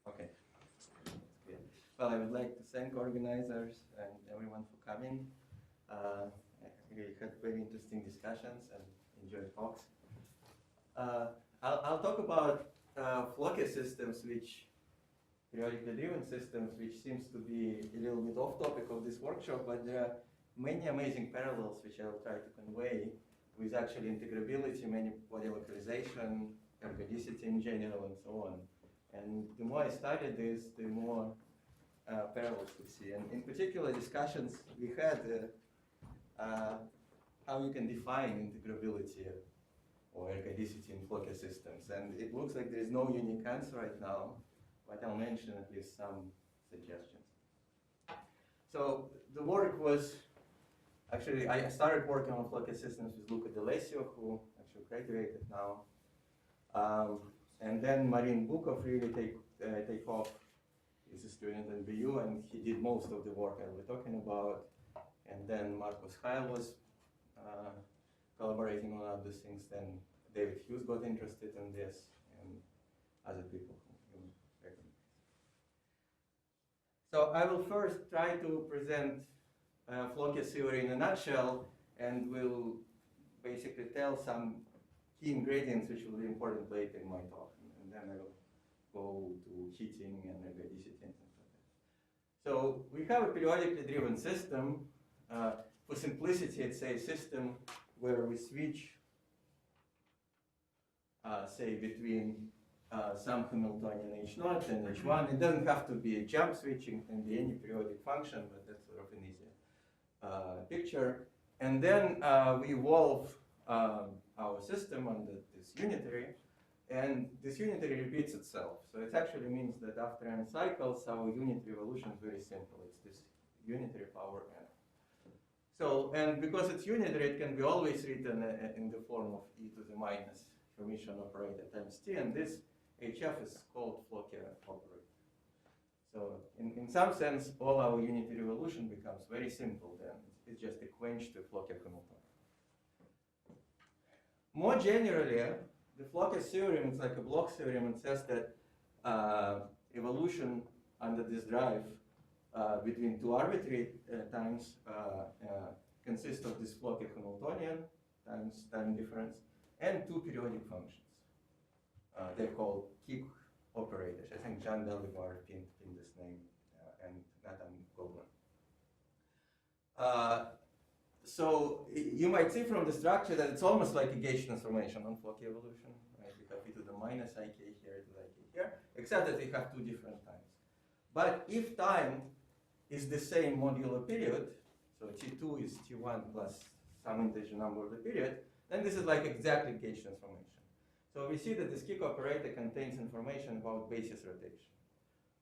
Okay. Good. Well, I would like to thank organizers and everyone for coming. I really had very interesting discussions and enjoyed talks. I'll talk about Floquet systems, which periodically driven systems, which seems to be a little bit off topic of this workshop, but there are many amazing parallels which I will try to convey with actually integrability, many-body localization, ergodicity in general, and so on. And the more I study this, the more parallels we see. And in particular discussions we had how you can define integrability or ergodicity in Floquet systems. And it looks like there is no unique answer right now, but I'll mention at least some suggestions. So the work was, actually I started working on Floquet systems with Luca D'Alessio, who actually graduated now. And then Marin Bukov really take off. He's a student at BU, and he did most of the work I was talking about. And then Marcus Heil was collaborating on other things. Then David Hughes got interested in this, and other people who you recognize. So I will first try to present Floquet theory in a nutshell, and will basically tell some key ingredients which will be important later in my talk. And then I will go to heating and ergodicity and things like that. So we have a periodically driven system. For simplicity, it's a system where we switch, say, between some Hamiltonian H0 and H1. It doesn't have to be a jump switching, it can be any periodic function, but that's sort of an easy picture. And then we evolve our system under this unitary, and this unitary repeats itself. So it actually means that after n cycles, our unitary evolution is very simple. It's this unitary power n. So, and because it's unitary, it can be always written in the form of e to the minus Hermitian operator times t, and this HF is called Floquet operator. So in some sense, all our unitary evolution becomes very simple then. It's just a quench to Floquet Hamiltonian. More generally, the Floquet theorem is like a block theorem. It says that evolution under this drive between two arbitrary times consists of this Floquet Hamiltonian times time difference and two periodic functions. They're called kick operators. I think John Belivar pinned this name and Nathan Goldman. So you might see from the structure that it's almost like a gauge transformation on Floquet evolution. Right? You have e to the minus ik here, e to the ik here, except that you have two different times. But if time is the same modular period, so t2 is t1 plus some integer number of the period, then this is like exactly gauge transformation. So we see that this kick operator contains information about basis rotation.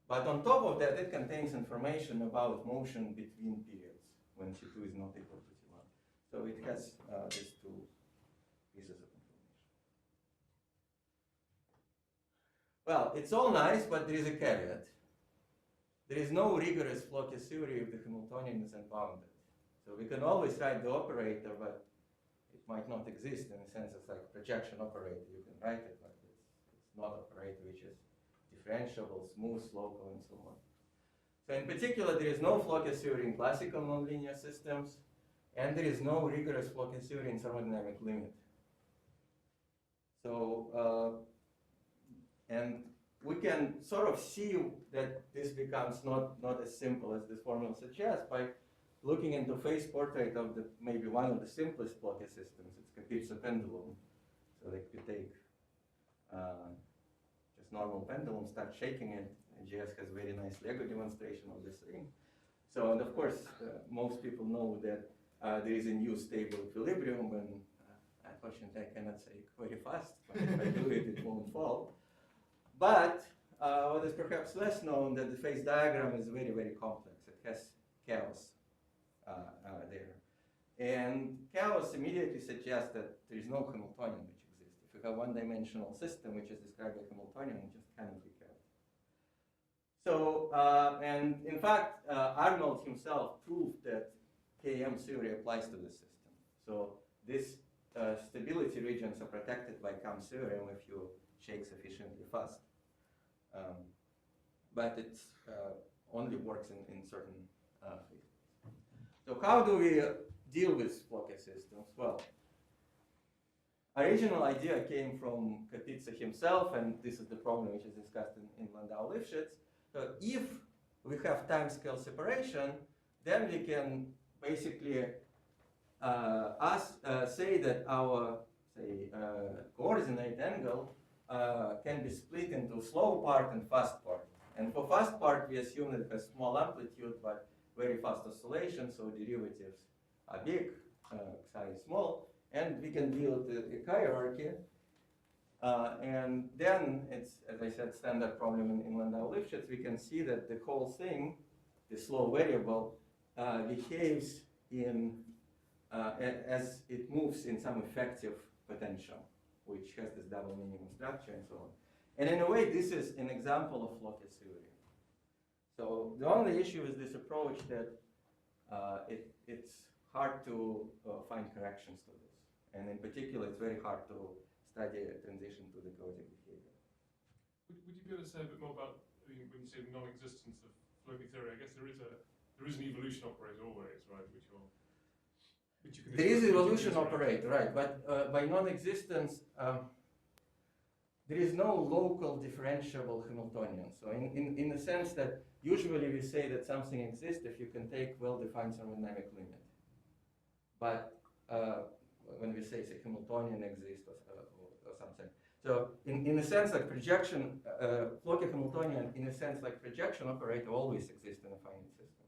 But on top of that, it contains information about motion between periods when t2 is not equal to t1. So it has these two pieces of information. Well, it's all nice, but there is a caveat. There is no rigorous Floquet theory if the Hamiltonian is unbounded. So we can always write the operator, but it might not exist in a sense it's like a projection operator. You can write it, but it's not an operator which is differentiable, smooth, local, and so on. So in particular, there is no Floquet theory in classical nonlinear systems, and there is no rigorous Floquet theory in thermodynamic limit. So, and we can sort of see that this becomes not as simple as this formula suggests by looking into phase portrait of maybe one of the simplest Floquet systems. It's Kapitsa pendulum. So like you take just normal pendulum, start shaking it, and GS has very nice Lego demonstration of this thing. So, and of course, most people know that there is a new stable equilibrium, and unfortunately I cannot say it very fast, but if I do it, it won't fall. But what is perhaps less known, that the phase diagram is very, very complex. It has chaos there. And chaos immediately suggests that there is no Hamiltonian which exists. If you have one-dimensional system which is described by Hamiltonian, it just cannot be chaos. So, and in fact, Arnold himself proved that KM theory applies to this system. So these stability regions are protected by KM theorem if you shake sufficiently fast. but it only works in certain fields. So how do we deal with Floquet systems? Well, original idea came from Kapitsa himself, and this is the problem which is discussed in Landau-Lifshitz. So if we have time-scale separation, then we can basically say that our coordinate angle can be split into slow part and fast part. And for fast part, we assume that it has small amplitude but very fast oscillation, so derivatives are big, psi is small, and we can deal with the hierarchy. And then it's, as I said, standard problem in Landau-Lifshitz. We can see that the whole thing, the slow variable, behaves as it moves in some effective potential, which has this double minimum structure and so on. And in a way, this is an example of Floquet theory. So the only issue is this approach that it's hard to find corrections to this. And in particular, it's very hard to study a transition to the chaotic behavior. Would you be able to say a bit more about, I mean, when you say the non-existence of Floquet theory, I guess there is an evolution operator always, right? Which you can. There is an evolution operator, right? But by non-existence, there is no local differentiable Hamiltonian. So in the sense that usually we say that something exists if you can take well-defined thermodynamic limit. But when we say Hamiltonian exists or something. So in a sense like projection, Floquet Hamiltonian, in a sense like projection operator always exists in a finite system.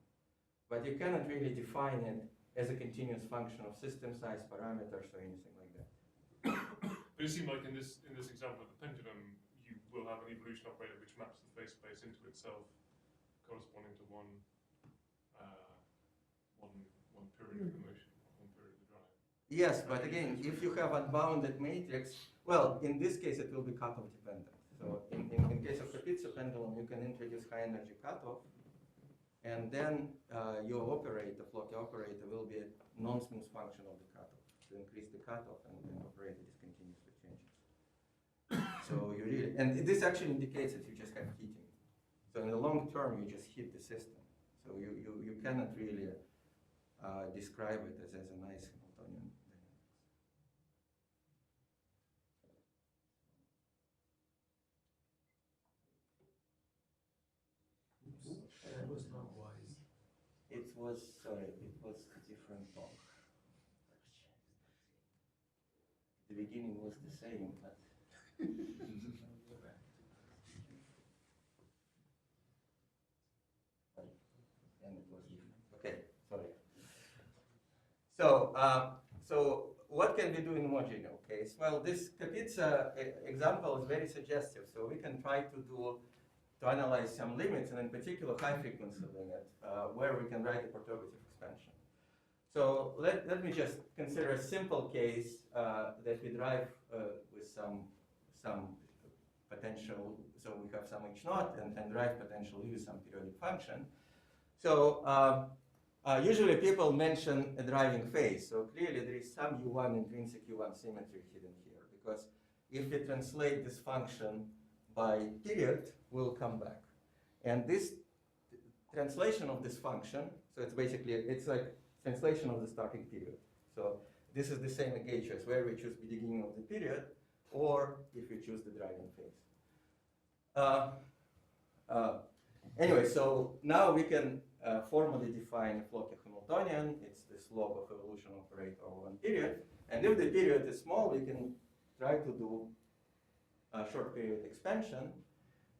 But you cannot really define it as a continuous function of system size, parameters, or anything like that. But it seemed like in this example of the pendulum, you will have an evolution operator which maps the phase space into itself, corresponding to one period of the motion, one period of the drive. Yes, but again, if you have unbounded matrix, well, in this case it will be cutoff dependent. So in case of Kapitsa pendulum, you can introduce high energy cutoff, and then your operator, Floquet operator, will be a non-smooth function of the cutoff to increase the cutoff, and then operator discontinuously changes. So you really, and this actually indicates that you just have heating. So in the long term, you just heat the system. So you cannot really describe it as a nice Hamiltonian dynamics. That was not wise. It was a different talk. The beginning was the same, but and it was different. Okay, sorry. So what can we do in homogeneous case? Well, this Kapitsa example is very suggestive. So we can try to analyze some limits, and in particular high frequency limit, where we can write a perturbative expansion. So let me just consider a simple case that we drive with some potential. So we have some H naught and drive potential with some periodic function. So usually people mention a driving phase. So clearly there is some U1 intrinsic U1 symmetry hidden here, because if we translate this function by period, we'll come back. And this translation of this function, so it's basically, it's like translation of the starting period. So this is the same gauges where we choose the beginning of the period, or if we choose the driving phase. Anyway, so now we can formally define Floquet Hamiltonian. It's the slope of evolution operator over one period. And if the period is small, we can try to do a short period expansion.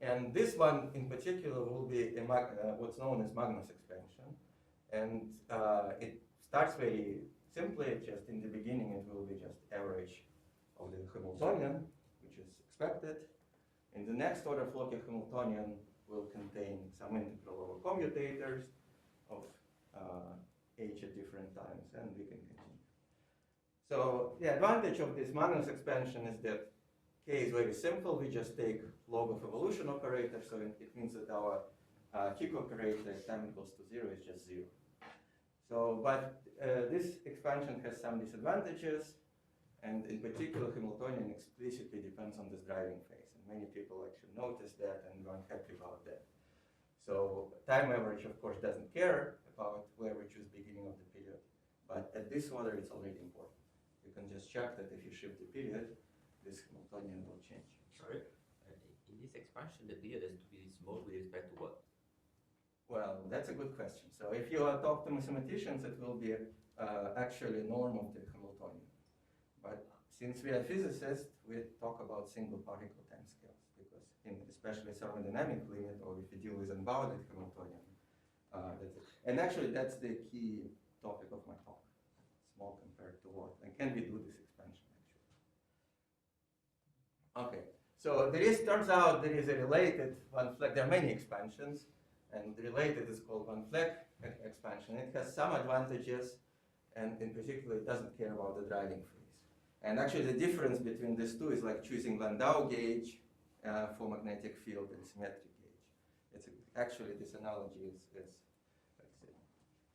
And this one in particular will be what's known as Magnus expansion. And it starts very simply, just in the beginning it will be just average of the Hamiltonian, which is expected. In the next order, Floquet Hamiltonian will contain some integral over commutators of h at different times, and we can continue. So the advantage of this Magnus expansion is that K is very simple. We just take log of evolution operator, so it means that our kick operator at time equals to 0 is just 0. So, but this expansion has some disadvantages, and in particular, Hamiltonian explicitly depends on this driving phase, and many people actually notice that and are unhappy about that. So time average, of course, doesn't care about where we choose beginning of the period. But at this order, it's already important. You can just check that if you shift the period, this Hamiltonian will change. Sorry? In this expansion, the period has to be small with respect to what? Well, that's a good question. So if you talk to mathematicians, it will be actually a norm of the Hamiltonian. But since we are physicists, we talk about single particle timescales, because in especially thermodynamic limit, or if you deal with unbounded Hamiltonian, that's it. And actually, that's the key topic of my talk. Small compared to what? And can we do this expansion, actually? Okay, so turns out there is a related one Fleck. There are many expansions, and the related is called one Fleck expansion. It has some advantages, and in particular, it doesn't care about the driving phase. And actually, the difference between these two is like choosing Landau gauge for magnetic field and symmetric gauge. Actually, this analogy is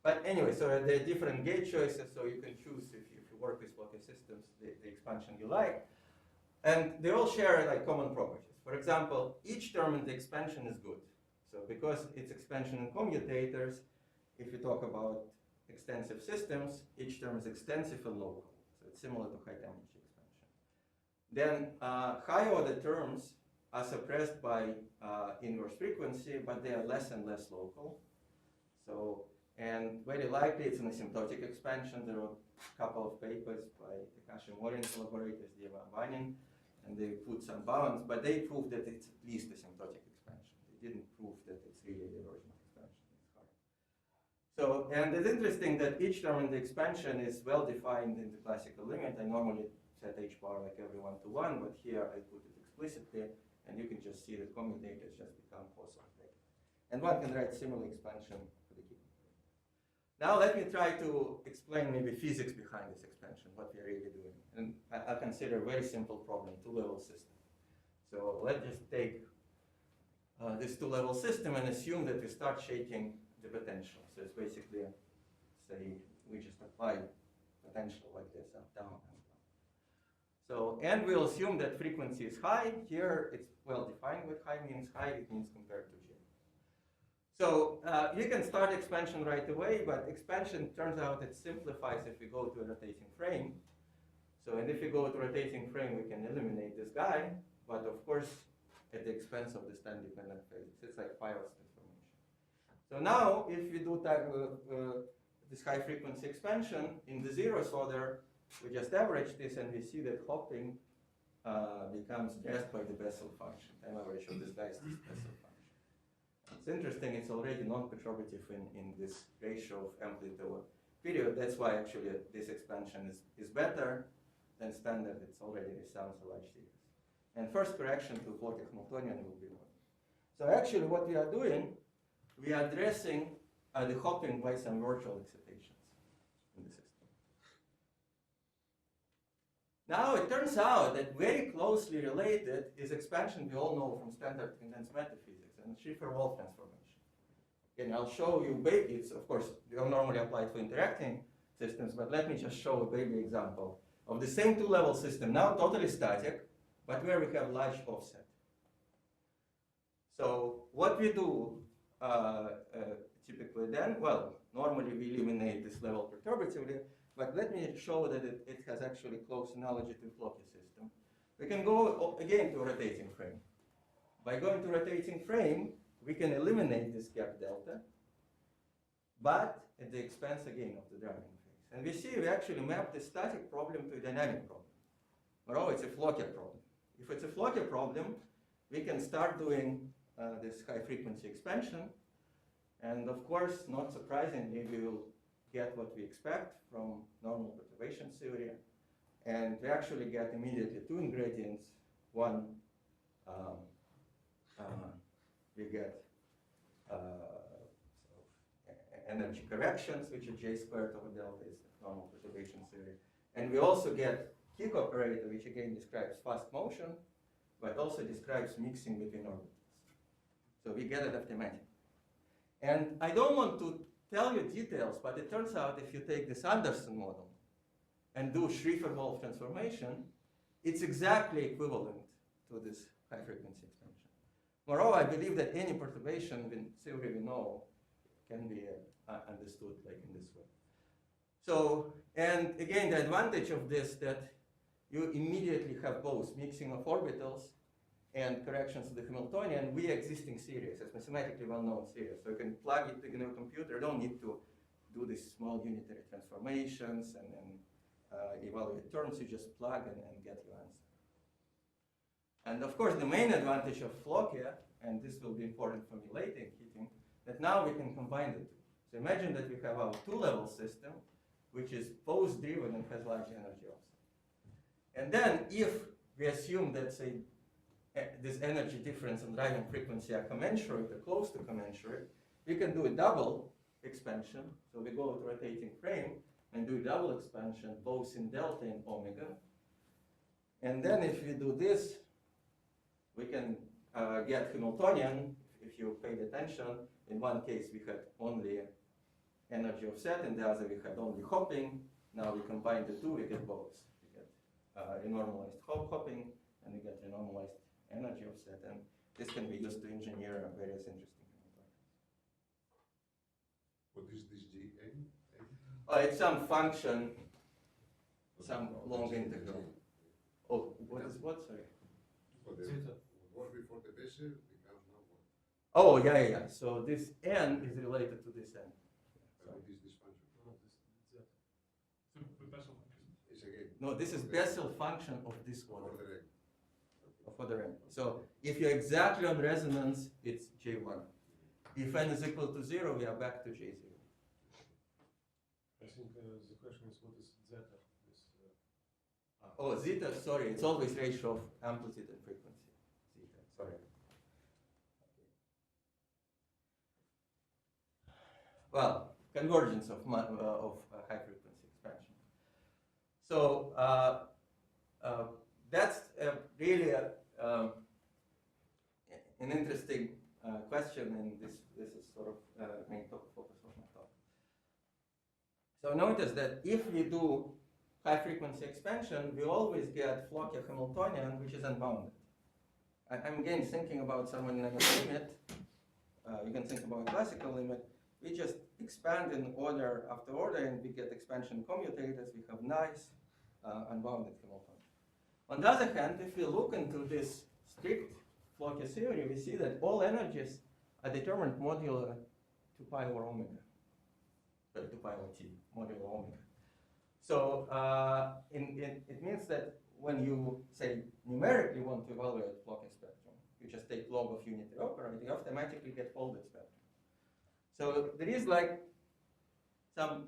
but anyway, so there are different gauge choices, so you can choose, if you work with Floquet systems, the expansion you like. And they all share like common properties. For example, each term in the expansion is good. So because it's expansion in commutators, if you talk about extensive systems, each term is extensive and local. So it's similar to high temperature expansion. Then high order terms are suppressed by inverse frequency, but they are less and less local. So, and very likely it's an asymptotic expansion. There are a couple of papers by Takashi Mori and collaborators, Dieva-Vanin, and they put some bounds, but they proved that it's at least asymptotic expansion. They didn't prove that it's really a divergent expansion. It's hard. So, and it's interesting that each term in the expansion is well defined in the classical limit. I normally set h bar like every 1 to 1, but here I put it explicitly, and you can just see that commutators just become Poisson. And one can write similar expansion for the key. Now let me try to explain maybe physics behind this expansion, what we are really doing. And I'll consider a very simple problem, two-level system. So let's just take this two-level system and assume that we start shaking the potential. So it's basically, say, we just apply potential like this, up, down, up, down. So, and we'll assume that frequency is high. Here it's well defined what high means. High, it means compared to J. So you can start expansion right away, but expansion turns out it simplifies if we go to a rotating frame. So, and if we go to rotating frame, we can eliminate this guy, but of course, at the expense of the time-dependent physics. It's like Poisson transformation. So now, if we do this high-frequency expansion in the zeroth order, we just average this, and we see that hopping becomes just by the Bessel function. Time average of this guy is this Bessel function. It's interesting, it's already non-perturbative in this ratio of amplitude over period. That's why actually this expansion is better than standard. It's already resounds a large series. And first correction to Floquet Hamiltonian will be 1. So actually what we are doing, we are addressing the hopping by some virtual excitations in the system. Now it turns out that very closely related is expansion we all know from standard condensed matter physics and Schrieffer-Wolff transformation. And I'll show you it's of course they don't normally apply to interacting systems, but let me just show a baby example of the same two-level system, now totally static, but where we have large offset. So what we do typically then, well, normally we eliminate this level perturbatively, but let me show that it has actually close analogy to Floquet system. We can go again to a rotating frame. By going to rotating frame, we can eliminate this gap delta, but at the expense again of the driving phase. And we see we actually map the static problem to a dynamic problem. Well, it's a Floquet problem. If it's a Floquet problem, we can start doing this high-frequency expansion. And of course, not surprisingly, we will get what we expect from normal perturbation theory. And we actually get immediately 2 ingredients. One, we get energy corrections, which are J squared over delta is normal perturbation theory. And we also get Kick operator, which again describes fast motion, but also describes mixing between orbitals. So we get it automatically. And I don't want to tell you details, but it turns out if you take this Anderson model and do Schrieffer-Wolff transformation, it's exactly equivalent to this high-frequency expansion. Moreover, I believe that any perturbation in theory we know can be understood like in this way. So, and again, the advantage of this that you immediately have both mixing of orbitals and corrections of the Hamiltonian with existing series, as mathematically well-known series. So you can plug it in your computer. You don't need to do these small unitary transformations and evaluate terms. You just plug and get your answer. And of course, the main advantage of Floquet, and this will be important for me later in heating, that now we can combine the two. So imagine that we have our two-level system, which is pose-driven and has large energy offset. And then if we assume that, say, this energy difference and driving frequency are commensurate or close to commensurate, we can do a double expansion. So we go with rotating frame and do a double expansion both in delta and omega. And then if we do this, we can get Hamiltonian. If you paid attention, in one case we had only energy offset, in the other we had only hopping. Now we combine the two, we get both. We get renormalized hopping, and we get renormalized energy offset, and this can be used to engineer various interesting Hamiltonians. What is this Gn? It's some function, some long integral. Oh, what is what? Sorry. For the work before the Bessel becomes now what? Oh, yeah. So this n is related to this n. What is this function? So the Bessel function. It's again. No, this is Bessel function of this For order. the rank. Of other n. So if you're exactly on resonance, it's J1. If n is equal to 0, we are back to J0. I think the question is what is zeta? This, Oh, zeta, sorry, it's always ratio of amplitude and frequency. Zeta, sorry. Well, convergence of high frequency expansion. So that's really an interesting question, and this is sort of main focus of my talk. So notice that if we do high frequency expansion, we always get Floquet Hamiltonian, which is unbounded. I'm again thinking about thermodynamic limit. You can think about a classical limit. We just expand in order after order, and we get expansion commutators. We have nice unbounded Hamiltonian. On the other hand, if we look into this strict Floquet theory, we see that all energies are determined modular 2 pi over omega. 2 pi over t, modular omega. So it means that when you, say, numerically want to evaluate Floquet spectrum, you just take log of unitary operator, you automatically get folded spectrum. So there is like some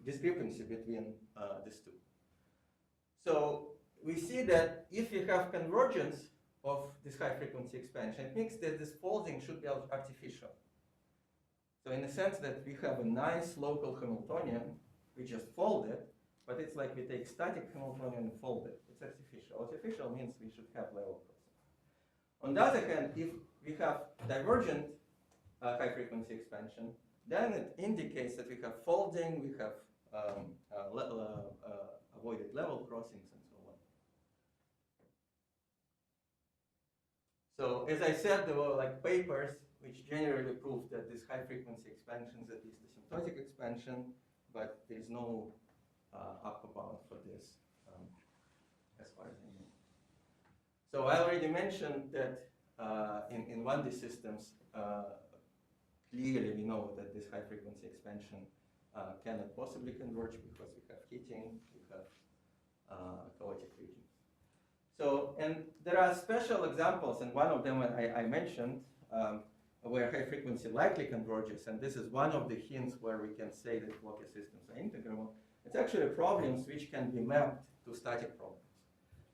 discrepancy between these two. So we see that if you have convergence of this high frequency expansion, it means that this folding should be artificial. So in the sense that we have a nice local Hamiltonian, we just fold it, but it's like we take static Hamiltonian and fold it. It's artificial. Artificial means we should have level crossing. On the other hand, if we have divergent high frequency expansion, then it indicates that we have folding, we have avoided level crossings, and so on. So as I said, there were like papers which generally prove that this high frequency expansion is at least a symptotic expansion, but there is no upper bound for this as far as I know. So I already mentioned that in 1D systems, clearly we know that this high frequency expansion cannot possibly converge because we have heating, we have chaotic regions. So, and there are special examples, and one of them I mentioned, where high frequency likely converges, and this is one of the hints where we can say that Floquet systems are integrable. It's actually problems which can be mapped to static problems.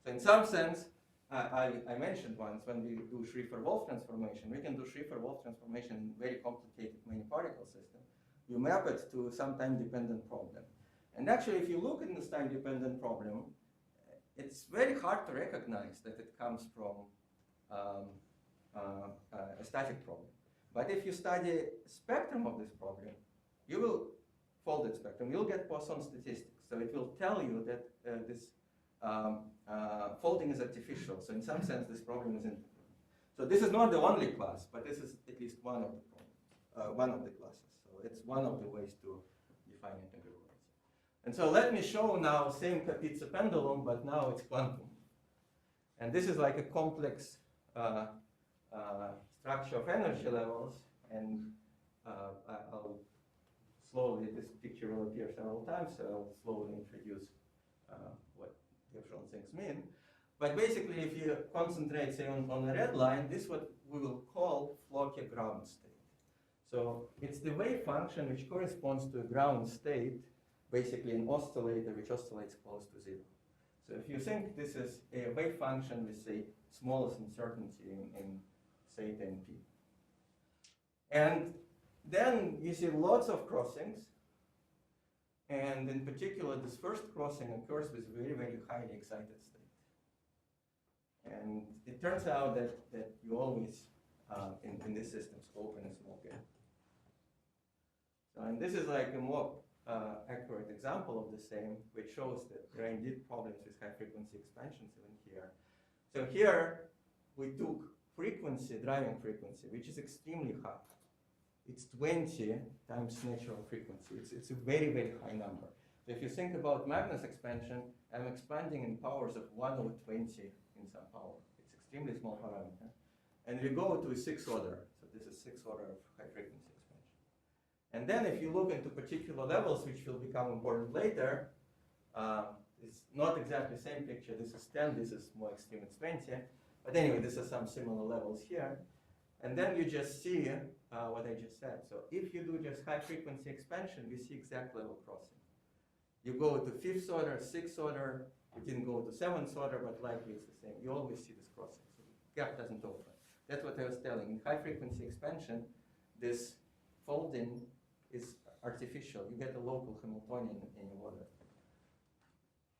So in some sense, I mentioned once when we do Schrieffer-Wolff transformation, we can do Schrieffer-Wolff transformation in very complicated many particle system. You map it to some time-dependent problem. And actually, if you look in this time-dependent problem, it's very hard to recognize that it comes from a static problem. But if you study a spectrum of this problem, you will fold the spectrum. You'll get Poisson statistics. So it will tell you that this folding is artificial. So in some sense, this problem is integrable. So this is not the only class, but this is at least one of the problems, one of the classes. So it's one of the ways to define integrability. And so let me show now same Kapitsa pendulum, but now it's quantum. And this is like a complex structure of energy levels, and I'll slowly, this picture will appear several times, so I'll slowly introduce what different things mean. But basically, if you concentrate, say, on the red line, this is what we will call Floquet ground state. So it's the wave function which corresponds to a ground state, basically an oscillator which oscillates close to zero. So if you think this is a wave function with, say, smallest uncertainty in say, 10p. And then you see lots of crossings. And in particular, this first crossing occurs with very, very highly excited state. And it turns out that you always, in these systems, open a small gap. So, and this is like a more accurate example of the same, which shows that there are indeed problems with high frequency expansions even here. So here, we took frequency, driving frequency, which is extremely high. It's 20 times natural frequency. It's a very, very high number. So if you think about Magnus expansion, I'm expanding in powers of 1 over 20 in some power. It's extremely small parameter. And we go to a 6th order. So this is 6th order of high frequency expansion. And then if you look into particular levels, which will become important later, it's not exactly the same picture. This is 10, this is more extreme, it's 20. But anyway, this is some similar levels here. And then you just see what I just said. So if you do just high frequency expansion, we see exact level crossing. You go to 5th order, 6th order, you didn't go to 7th order, but likely it's the same. You always see this crossing. So the gap doesn't open. That's what I was telling. In high frequency expansion, this folding is artificial. You get a local Hamiltonian in your order.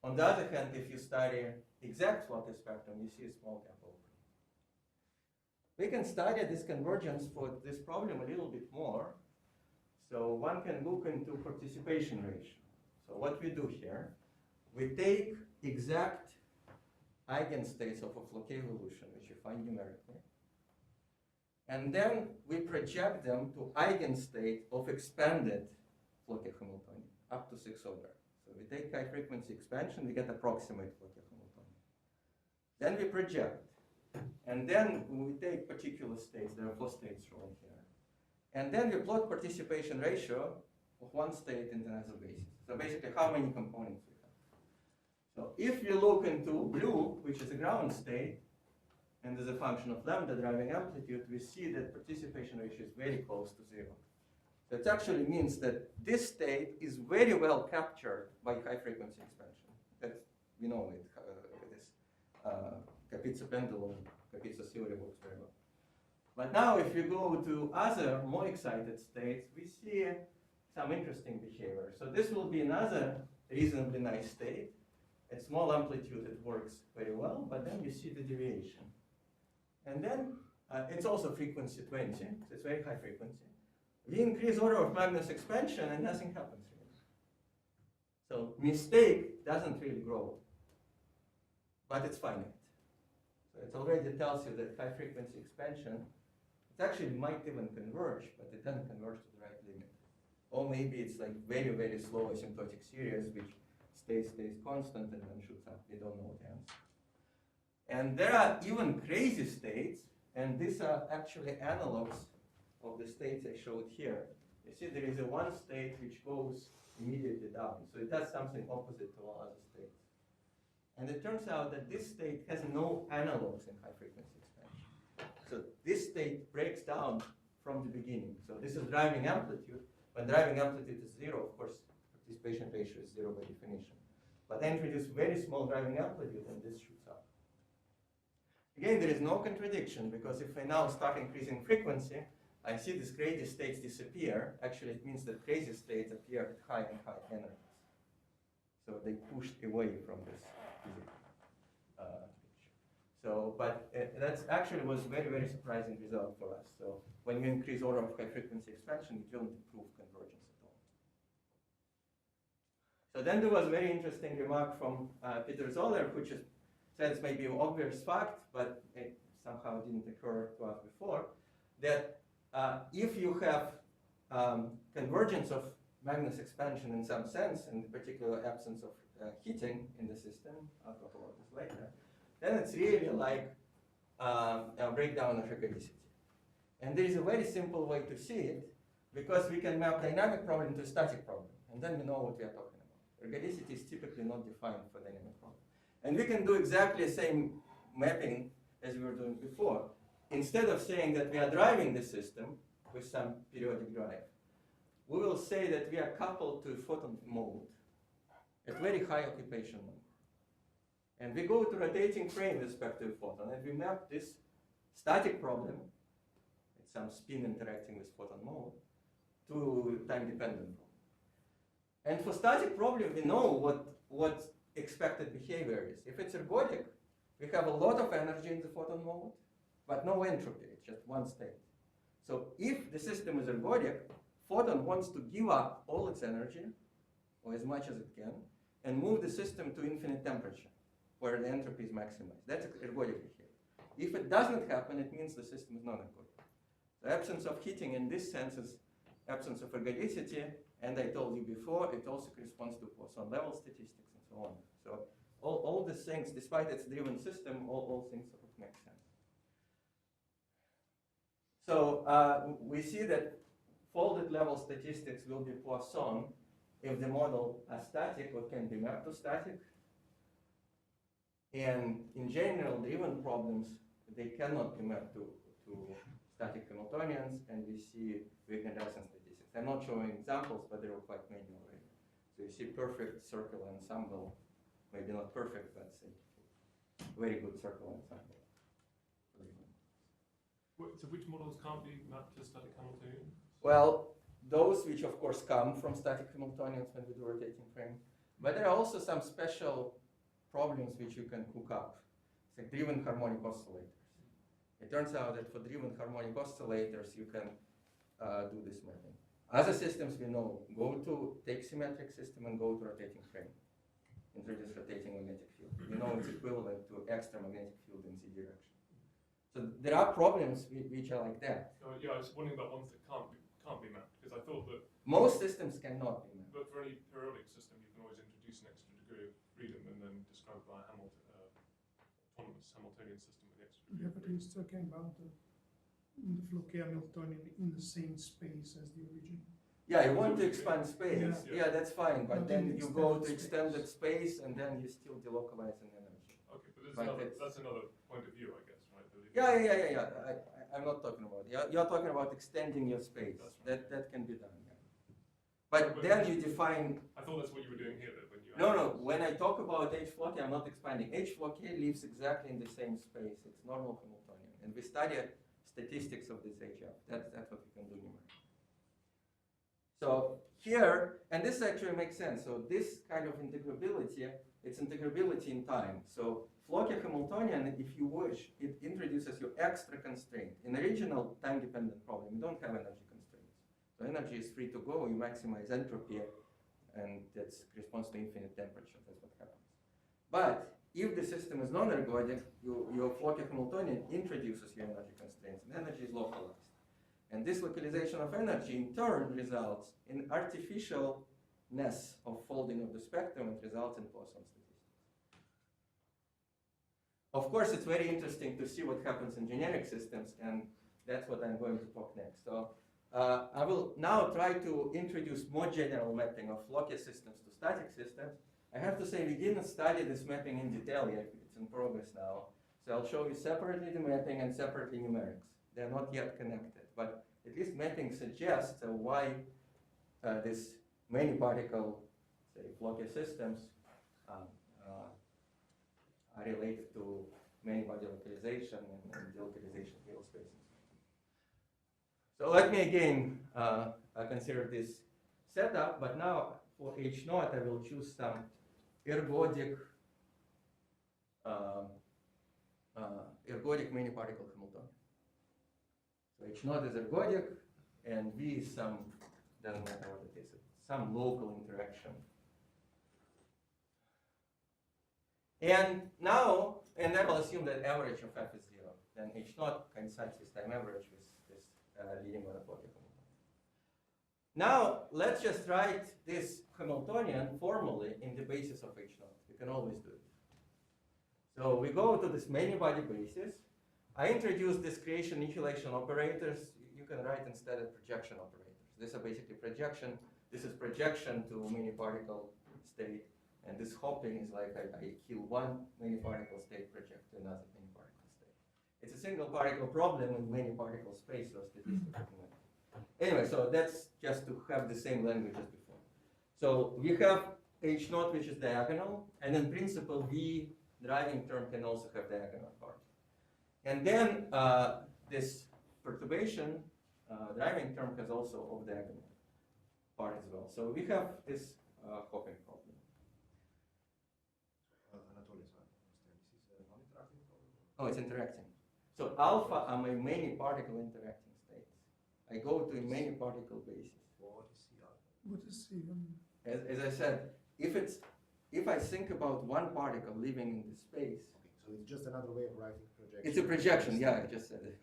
On the other hand, if you study exact Floquet spectrum, you see a small gap opening. We can study this convergence for this problem a little bit more. So one can look into participation ratio. So what we do here, we take exact eigenstates of a Floquet evolution, which you find numerically, and then we project them to eigenstate of expanded Floquet Hamiltonian up to 6th order. So we take high frequency expansion, we get approximate Floquet Hamiltonian. Then we project. And then we take particular states, there are 4 states shown here. And then we plot participation ratio of one state in another basis. So basically how many components we have. So if you look into blue, which is a ground state, and as a function of lambda driving amplitude, we see that participation ratio is very close to 0. So it actually means that this state is very well captured by high frequency expansion. That's, we know it, Kapitsa pendulum, Kapitsa theory works very well. But now if you go to other more excited states, we see some interesting behavior. So this will be another reasonably nice state. At small amplitude it works very well, but then you see the deviation. And then it's also frequency 20, so it's very high frequency. We increase order of Magnus expansion and nothing happens really. So mistake doesn't really grow, but it's finite. So it already tells you that high frequency expansion, it actually might even converge, but it doesn't converge to the right limit. Or maybe it's like very, very slow asymptotic series, which stays constant and then shoots up. We don't know the answer. And there are even crazy states, and these are actually analogs of the states I showed here. You see there is a one state which goes immediately down. So it does something opposite to all other states. And it turns out that this state has no analogs in high frequency expansion. So this state breaks down from the beginning. So this is driving amplitude. When driving amplitude is 0, of course, participation ratio is 0 by definition. But then introduce very small driving amplitude and this shoots up. Again, there is no contradiction, because if I now start increasing frequency, I see these crazy states disappear. Actually, it means that crazy states appear at high and high energies. So they pushed away from this physical picture. So, but that's actually was a very, very surprising result for us. So when you increase order of high frequency expansion, it don't improve convergence at all. So then there was a very interesting remark from Peter Zoller, which is, sense maybe an obvious fact, but it somehow didn't occur to us before, that if you have convergence of Magnus expansion in some sense, in particular absence of heating in the system, I'll talk about this later, then it's really like a breakdown of ergodicity. And there is a very simple way to see it, because we can map dynamic problem to static problem, and then we know what we are talking about. Ergodicity is typically not defined for dynamic problem. And we can do exactly the same mapping as we were doing before. Instead of saying that we are driving the system with some periodic drive, we will say that we are coupled to a photon mode at very high occupation number. And we go to rotating frame with respect to a photon, and we map this static problem, it's some spin interacting with photon mode, to time-dependent problem. And for static problem, we know what expected behavior is. If it's ergodic, we have a lot of energy in the photon mode, but no entropy, it's just one state. So if the system is ergodic, photon wants to give up all its energy, or as much as it can, and move the system to infinite temperature, where the entropy is maximized. That's ergodic behavior. If it doesn't happen, it means the system is non-ergodic. The absence of heating in this sense is absence of ergodicity, and I told you before, it also corresponds to Poisson level statistics and so on. So all these things, despite its driven system, all things sort of make sense. So we see that folded level statistics will be Poisson if the model are static or can be mapped to static. And in general, driven problems, they cannot be mapped to static Hamiltonians, and we see Wigner-Dyson statistics. I'm not showing examples, but there are quite many already. So you see perfect circular ensemble, maybe not perfect, but say very good circular ensemble. So which models can't be mapped to static Hamiltonians? Well, those which of course come from static Hamiltonians when we do rotating frame, but there are also some special problems which you can cook up. It's like driven harmonic oscillators. It turns out that for driven harmonic oscillators, you can do this mapping. Other systems we know, go to take symmetric system and go to rotating frame. Introduce rotating magnetic field. You know it's equivalent to extra magnetic field in z direction. So there are problems which are like that. Yeah, I was wondering about ones that can't be mapped, because I thought that. Most systems cannot be mapped. But for any periodic system, you can always introduce an extra degree of freedom and then describe by autonomous Hamiltonian system with extra degree Yeah, of but freedom. he's talking about the Floquet Hamiltonian in the same space as the origin. Yeah, you want to expand space. Yeah. Yeah, that's fine. But Not then in you go to extended extended space, and then you still delocalize an energy. Okay, But but it's- that's another point of view, I guess, right? Yeah. I'm not talking about it. You're talking about extending your space. That's That can be done. Yeah. But then you define. I thought that's what you were doing here, though, when you. No. When I talk about H Floquet, I'm not expanding. H Floquet lives exactly in the same space. It's normal Hamiltonian, and we study statistics of this HF. That's what we can do numerically. So here, and this actually makes sense. So this kind of integrability, it's integrability in time. So Floquet Hamiltonian, if you wish, it introduces you extra constraint. In original time-dependent problem, you don't have energy constraints. So energy is free to go, you maximize entropy, and that corresponds to infinite temperature. That's what happens. But if the system is non-ergodic, your Floquet Hamiltonian introduces your energy constraints, and energy is localized. And this localization of energy in turn results in artificialness of folding of the spectrum and results in Poisson statistics. Of course, it's very interesting to see what happens in generic systems, and that's what I'm going to talk next. So I will now try to introduce more general mapping of Floquet systems to static systems. I have to say we didn't study this mapping in detail yet. It's in progress now. So I'll show you separately the mapping and separately numerics. They're not yet connected, but at least mapping suggests why this many particle, say, Floquet systems are related to many body localization and delocalization field spaces. So let me again consider this setup, but now for H0 I will choose some ergodic many particle Hamiltonian. So H0 is ergodic, and V is some, doesn't matter what it is, some local interaction. And now And I will assume that average of f is 0. Then h naught coincides with time average with this leading on a Floquet Hamiltonian. Now, let's just write this Hamiltonian formally in the basis of h naught. We can always do it. So we go to this many-body basis. I introduce this creation nihilation operators. You can write instead of projection operators. These are basically projection. This is projection to many-particle state. And this hopping is like I kill one many-particle state, project to another many-particle state. It's a single-particle problem in many-particle space, so statistics. Anyway, so that's just to have the same language as before. So we have h naught, which is diagonal, and in principle, v driving term can also have diagonal part. And then this perturbation driving term has also off-diagonal part as well. So we have this hopping problem. Anatoli, so I understand. This is a non-interacting problem? Oh, it's interacting. So alpha are my many particle interacting states. I go to a many particle basis. What is C alpha? What is even? As I said, if I think about one particle living in the space, Okay, so it's just another way of writing projection. it's a projection. Yeah, I just said it.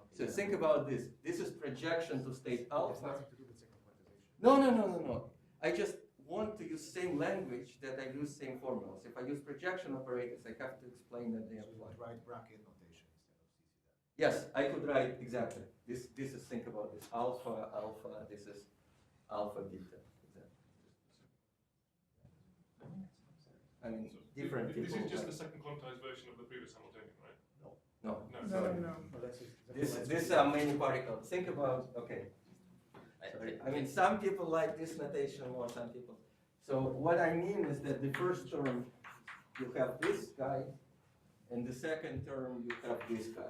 Okay, So yeah. think about this. This is projection to state It has alpha. nothing to do with second quantization. No. I just want to use same language that I use same formulas. If I use projection operators, I have to explain that they So you apply. would write bracket notation instead of CC then. Yes, I could write exactly. This is think about this alpha. This is alpha beta. Exactly. I mean, So different this people. is just like- the second quantized version of the previous Hamiltonian, right? No, No. sorry. No. No, that's exactly This are many particles. Think about, okay. Sorry. I mean, some people like this notation more, some people. So what I mean is that the first term, you have this guy, and the second term, you have this guy.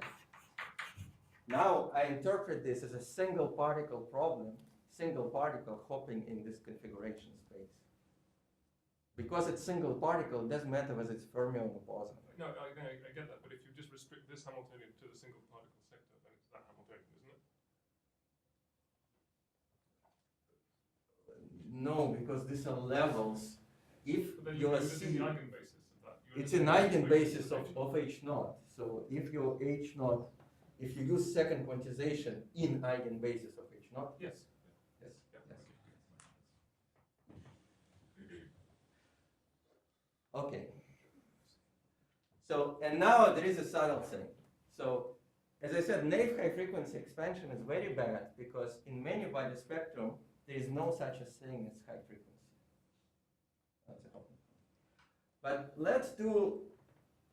Now, I interpret this as a single particle problem, single particle hopping in this configuration space. Because it's single particle, it doesn't matter whether it's fermion or boson. No, I get that, but if you just restrict this Hamiltonian to the single particle sector, then it's that Hamiltonian, isn't it? No, because these are levels. If But then you you're using see, the eigenbasis of that. You're it's using an the eigenbasis eigenbasis of H naught. So if your H naught, if you use second quantization in eigenbasis of H naught, Yes. yes, Yeah, yes. okay. Okay. So, and now there is a subtle thing. So, as I said, naive high frequency expansion is very bad because in many by the spectrum, there is no such a thing as high frequency. That's a problem. But let's do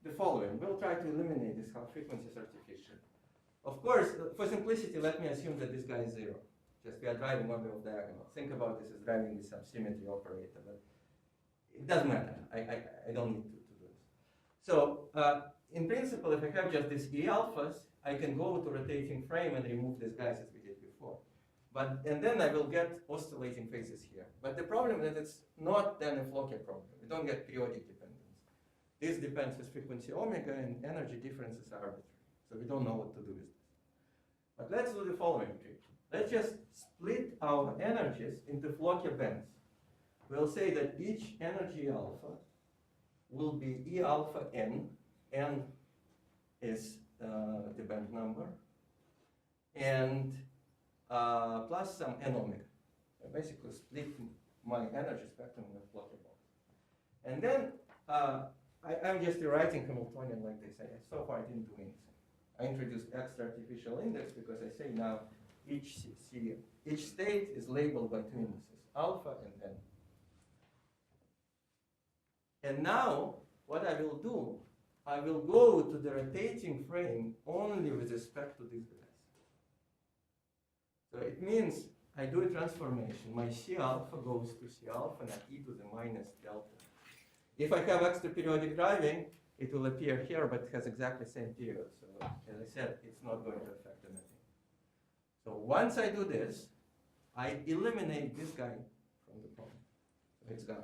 the following. We'll try to eliminate this high frequency is artificial. Of course, for simplicity, let me assume that this guy is 0. Just we are driving one way of diagonal. Think about this as driving the subsymmetry operator, but it doesn't matter. I don't need to do this. So in principle, if I have just these E alphas, I can go to rotating frame and remove these guys as we did before. And then I will get oscillating phases here. But the problem is that it's not then a Floquet problem. We don't get periodic dependence. This depends with frequency omega, and energy differences are arbitrary. So we don't know what to do with this. But let's do the following trick. Let's just split our energies into Floquet bands. We'll say that each energy alpha will be E alpha n. N is the band number. And plus some n omega. I basically split my energy spectrum in a Floquet box. And then I'm just rewriting Hamiltonian like this. So far I didn't do anything. I introduced extra artificial index because I say now each state is labeled by two indices, alpha and n. And now what I will do, I will go to the rotating frame only with respect to these guys. So it means I do a transformation. My C alpha goes to C alpha, not e to the minus delta. If I have extra periodic driving, it will appear here, but it has exactly the same period. So as I said, it's not going to affect anything. So once I do this, I eliminate this guy from the problem. So it's gone.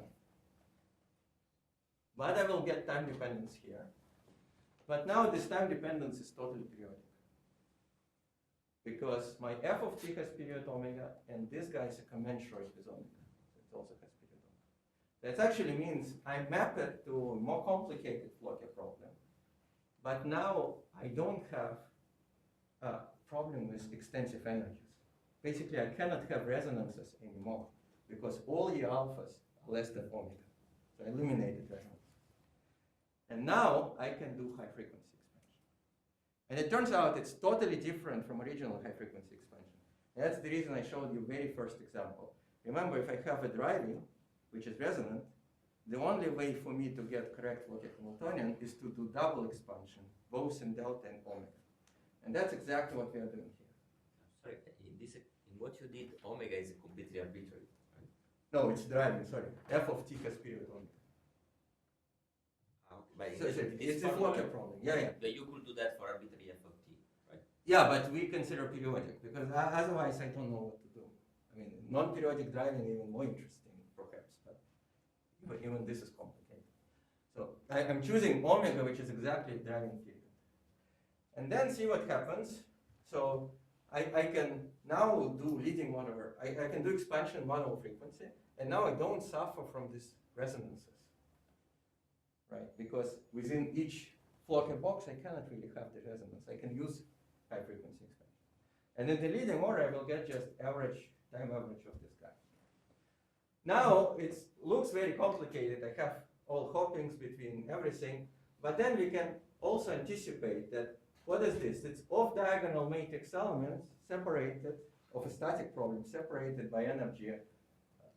But I will get time dependence here. But now this time dependence is totally periodic. Because my f of t has period omega, and this guy is a commensurate with omega. So it also has period omega. That actually means I map it to a more complicated Floquet problem. But now I don't have a problem with extensive energies. Basically, I cannot have resonances anymore because all E alphas are less than omega. So I eliminated resonance. And now I can do high frequency expansion. And it turns out it's totally different from original high frequency expansion. And that's the reason I showed you very first example. Remember, if I have a driving, which is resonant, the only way for me to get correct Floquet Hamiltonian is to do double expansion, both in delta and omega. And that's exactly what we are doing here. Sorry, in what you did, omega is completely arbitrary, right? No, it's driving, sorry. F of t has period omega. But So it's a Floquet problem, yeah. But you could do that for arbitrary f of t, right? Yeah, but we consider periodic, because otherwise I don't know what to do. I mean, non-periodic driving is even more interesting, perhaps, but even this is complicated. So I'm choosing omega, which is exactly driving period. And then see what happens. So I can now do leading monover. I can do expansion monover frequency, and now I don't suffer from these resonances, right? Because within each Floquet box, I cannot really have the resonance. I can use high frequency expansion. And in the leading order, I will get just time average of this guy. Now it looks very complicated. I have all hoppings between everything, but then we can also anticipate that what is this? It's off-diagonal matrix elements separated of a static problem, separated by energy,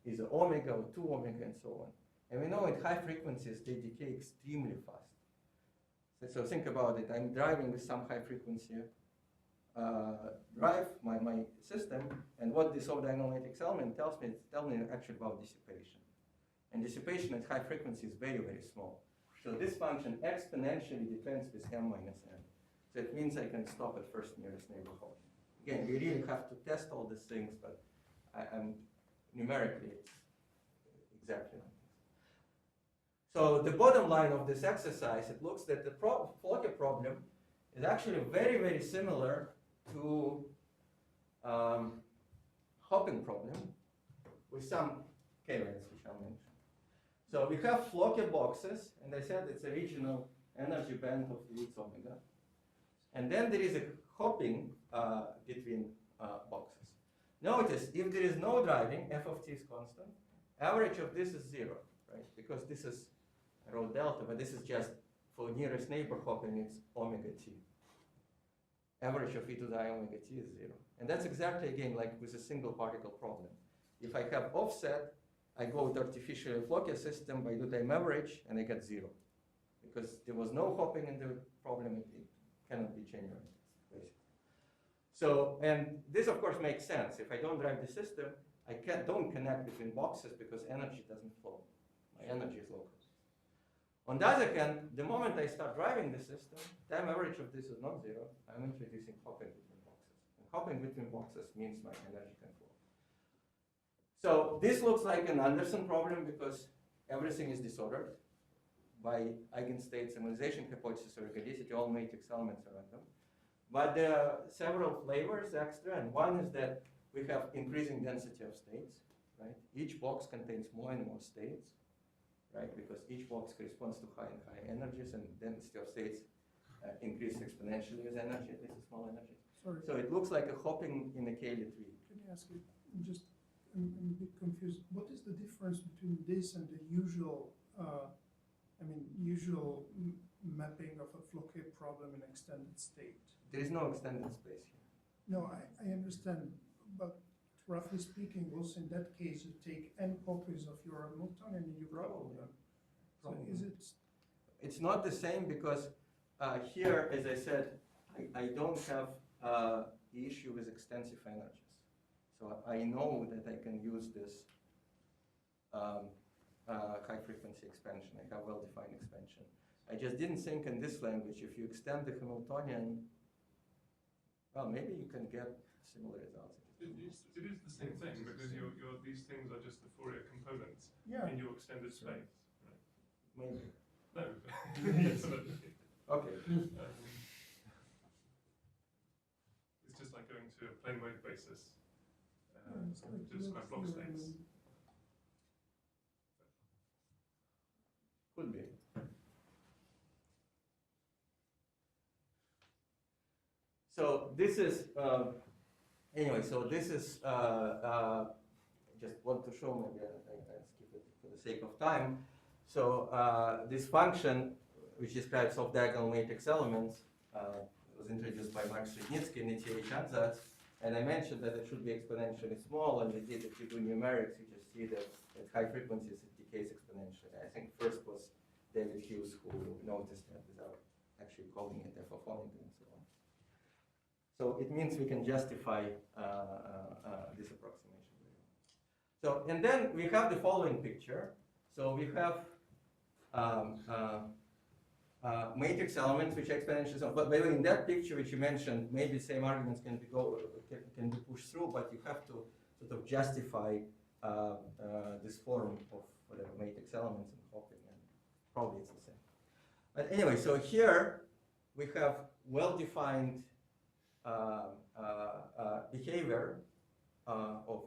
either omega or 2 omega and so on. And we know at high frequencies they decay extremely fast. So think about it. I'm driving with some high frequency drive my system, and what this off-diagonal matrix element tells me, it's telling me actually about dissipation. And dissipation at high frequency is very, very small. So this function exponentially depends with m minus n. So it means I can stop at first nearest neighborhood. Again, we really have to test all these things, but I'm numerically it's exactly like this. So the bottom line of this exercise, it looks that the Floquet problem is actually very, very similar to hopping problem with some k-values, which I'll mention. So we have Floquet boxes, and I said it's a regional energy band of the x omega. And then there is a hopping between boxes. Notice, if there is no driving, f of t is constant. Average of this is 0, right? Because this is rho delta, but this is just for nearest neighbor hopping, it's omega t. Average of e to the I omega t is 0. And that's exactly, again, like with a single particle problem. If I have offset, I go with artificial Floquet system, I do time average, and I get 0. Because there was no hopping in the problem, it cannot be generated, basically. So, and this of course makes sense. If I don't drive the system, I don't connect between boxes because energy doesn't flow. My energy is local. On the other hand, the moment I start driving the system, time average of this is not 0. I'm introducing hopping between boxes. And hopping between boxes means my energy can flow. So this looks like an Anderson problem because everything is disordered by eigenstate summarization hypothesis or ergodicity. All matrix elements are random. But there are several flavors extra, and one is that we have increasing density of states, right? Each box contains more and more states, right? Because each box corresponds to high and high energies, and density of states increase exponentially with energy, at least a small energy. Sorry. So it looks like a hopping in a Cayley tree. Can I ask you, I'm a bit confused. What is the difference between this and the usual, usual mapping of a Floquet problem in extended state? There is no extended space here. No, I understand, but roughly speaking, also in that case, you take n copies of your Hamiltonian and you couple them. So is it? It's not the same because here, as I said, I don't have the issue with extensive energies. So I know that I can use this high frequency expansion. I have well-defined expansion. I just didn't think in this language, if you extend the Hamiltonian, well, maybe you can get similar results. It is the same thing because these things are just the Fourier components in your extended space. Right? Maybe. No. Yes, but, Okay. it's just like going to a plane wave basis It's to like describe block states. Could be. So this is, anyway, so this is, just want to show, maybe I'll skip it for the sake of time. So this function, which describes off-diagonal matrix elements, was introduced by Mark Srednitsky in ETH ansatz. And I mentioned that it should be exponentially small, and indeed, if you do numerics, you just see that at high frequencies it decays exponentially. I think first was David Hughes who noticed that without actually calling it f of omega and so on. So it means we can justify this approximation. So, and then we have the following picture. So we have matrix elements which are exponentially small. But by the way, in that picture which you mentioned, maybe the same arguments can be pushed through, but you have to sort of justify this form of whatever matrix elements and hopping, and probably it's the same. But anyway, so here we have well-defined behavior of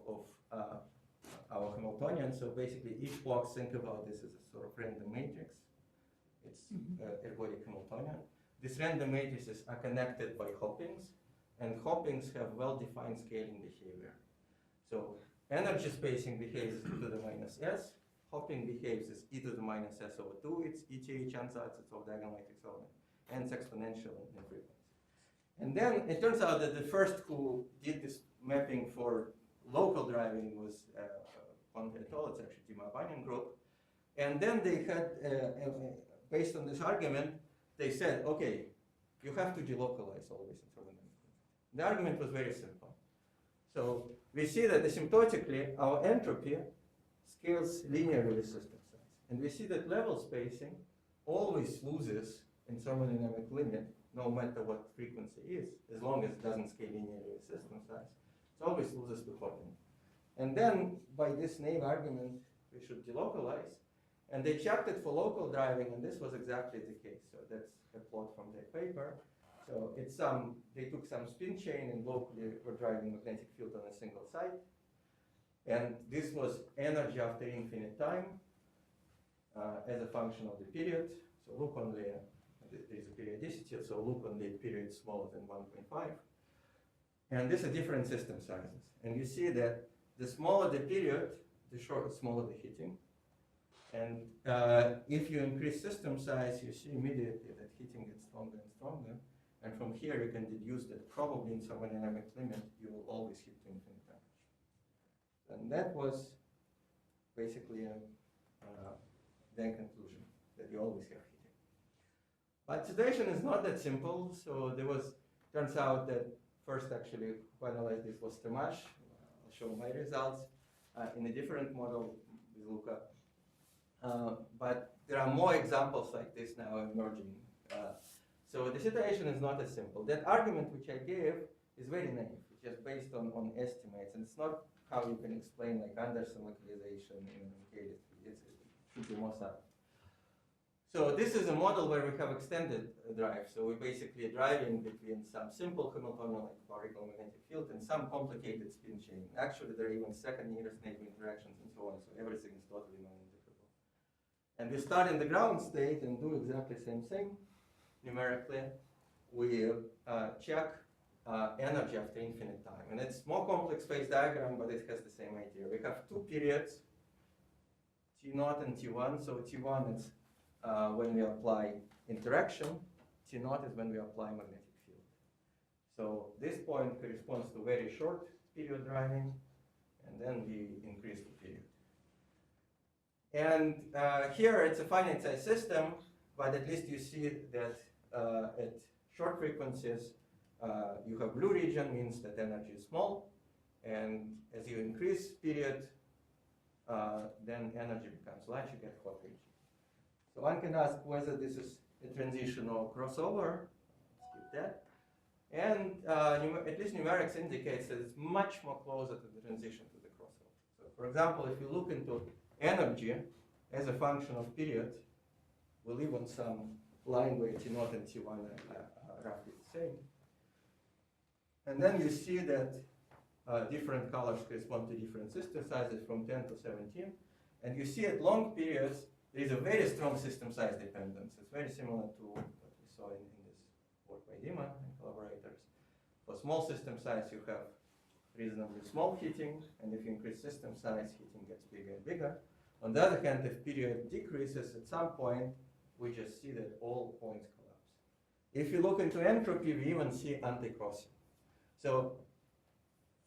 our Hamiltonian. So basically, each box, think about this as a sort of random matrix. It's ergodic Hamiltonian. These random matrices are connected by hoppings, and hoppings have well-defined scaling behavior. So energy spacing behaves as e to the minus s. Hopping behaves as e to the minus s over 2. It's ETH ansatz, it's off-diagonal matrix element, and it's exponential in frequency. And then it turns out that the first who did this mapping for local driving was Anatoli, it's actually Dimabanian group. And then they had, based on this argument, they said, okay, you have to delocalize always in thermodynamics. The argument was very simple. So we see that asymptotically, our entropy scales linearly with system size. And we see that level spacing always loses in thermodynamic limit, no matter what frequency is, as long as it doesn't scale linearly with system size. It always loses to hopping. And then, by this naive argument, we should delocalize. And they checked it for local driving, and this was exactly the case. So that's a plot from their paper. So it's they took some spin chain and locally were driving magnetic field on a single site. And this was energy after infinite time as a function of the period. So look only, there's a periodicity, so look on the period smaller than 1.5. And these are different system sizes. And you see that the smaller the period, the smaller the heating. And if you increase system size, you see immediately that heating gets stronger and stronger. And from here, you can deduce that probably in thermodynamic limit, you will always heat to infinite temperature. And that was basically the conclusion, that you always have heating. But situation is not that simple. So there was, turns out that first actually who analyzed this was Tamash. I'll show my results in a different model with Luca. But there are more examples like this now emerging. So the situation is not as simple. That argument which I gave is very naive. It's just based on estimates, and it's not how you can explain like Anderson localization in Michaelis. It should be more subtle. So this is a model where we have extended drive. So we're basically driving between some simple Hamiltonian like particle magnetic field and some complicated spin chain. Actually, there are even second nearest neighbor interactions and so on. So everything is totally non-integrable. And we start in the ground state and do exactly the same thing. Numerically, we check energy after infinite time. And it's more complex phase diagram, but it has the same idea. We have two periods, T0 and T1. So T1 is when we apply interaction. T0 is when we apply magnetic field. So this point corresponds to very short period driving, and then we increase the period. And here it's a finite size system, but at least you see that at short frequencies, you have blue region, means that energy is small. And as you increase period, then energy becomes large, you get hot region. So one can ask whether this is a transition or crossover. Let's skip that. And at least numerics indicates that it's much more closer to the transition to the crossover. So for example, if you look into energy as a function of period, we live on some line where T0 and T1 are roughly the same. And then you see that different colors correspond to different system sizes from 10 to 17. And you see at long periods, there is a very strong system size dependence. It's very similar to what we saw in this work by Dima and collaborators. for small system size, you have reasonably small heating, and if you increase system size, heating gets bigger and bigger. On the other hand, if period decreases, at some point, we just see that all points collapse. If you look into entropy, we even see anti-crossing. So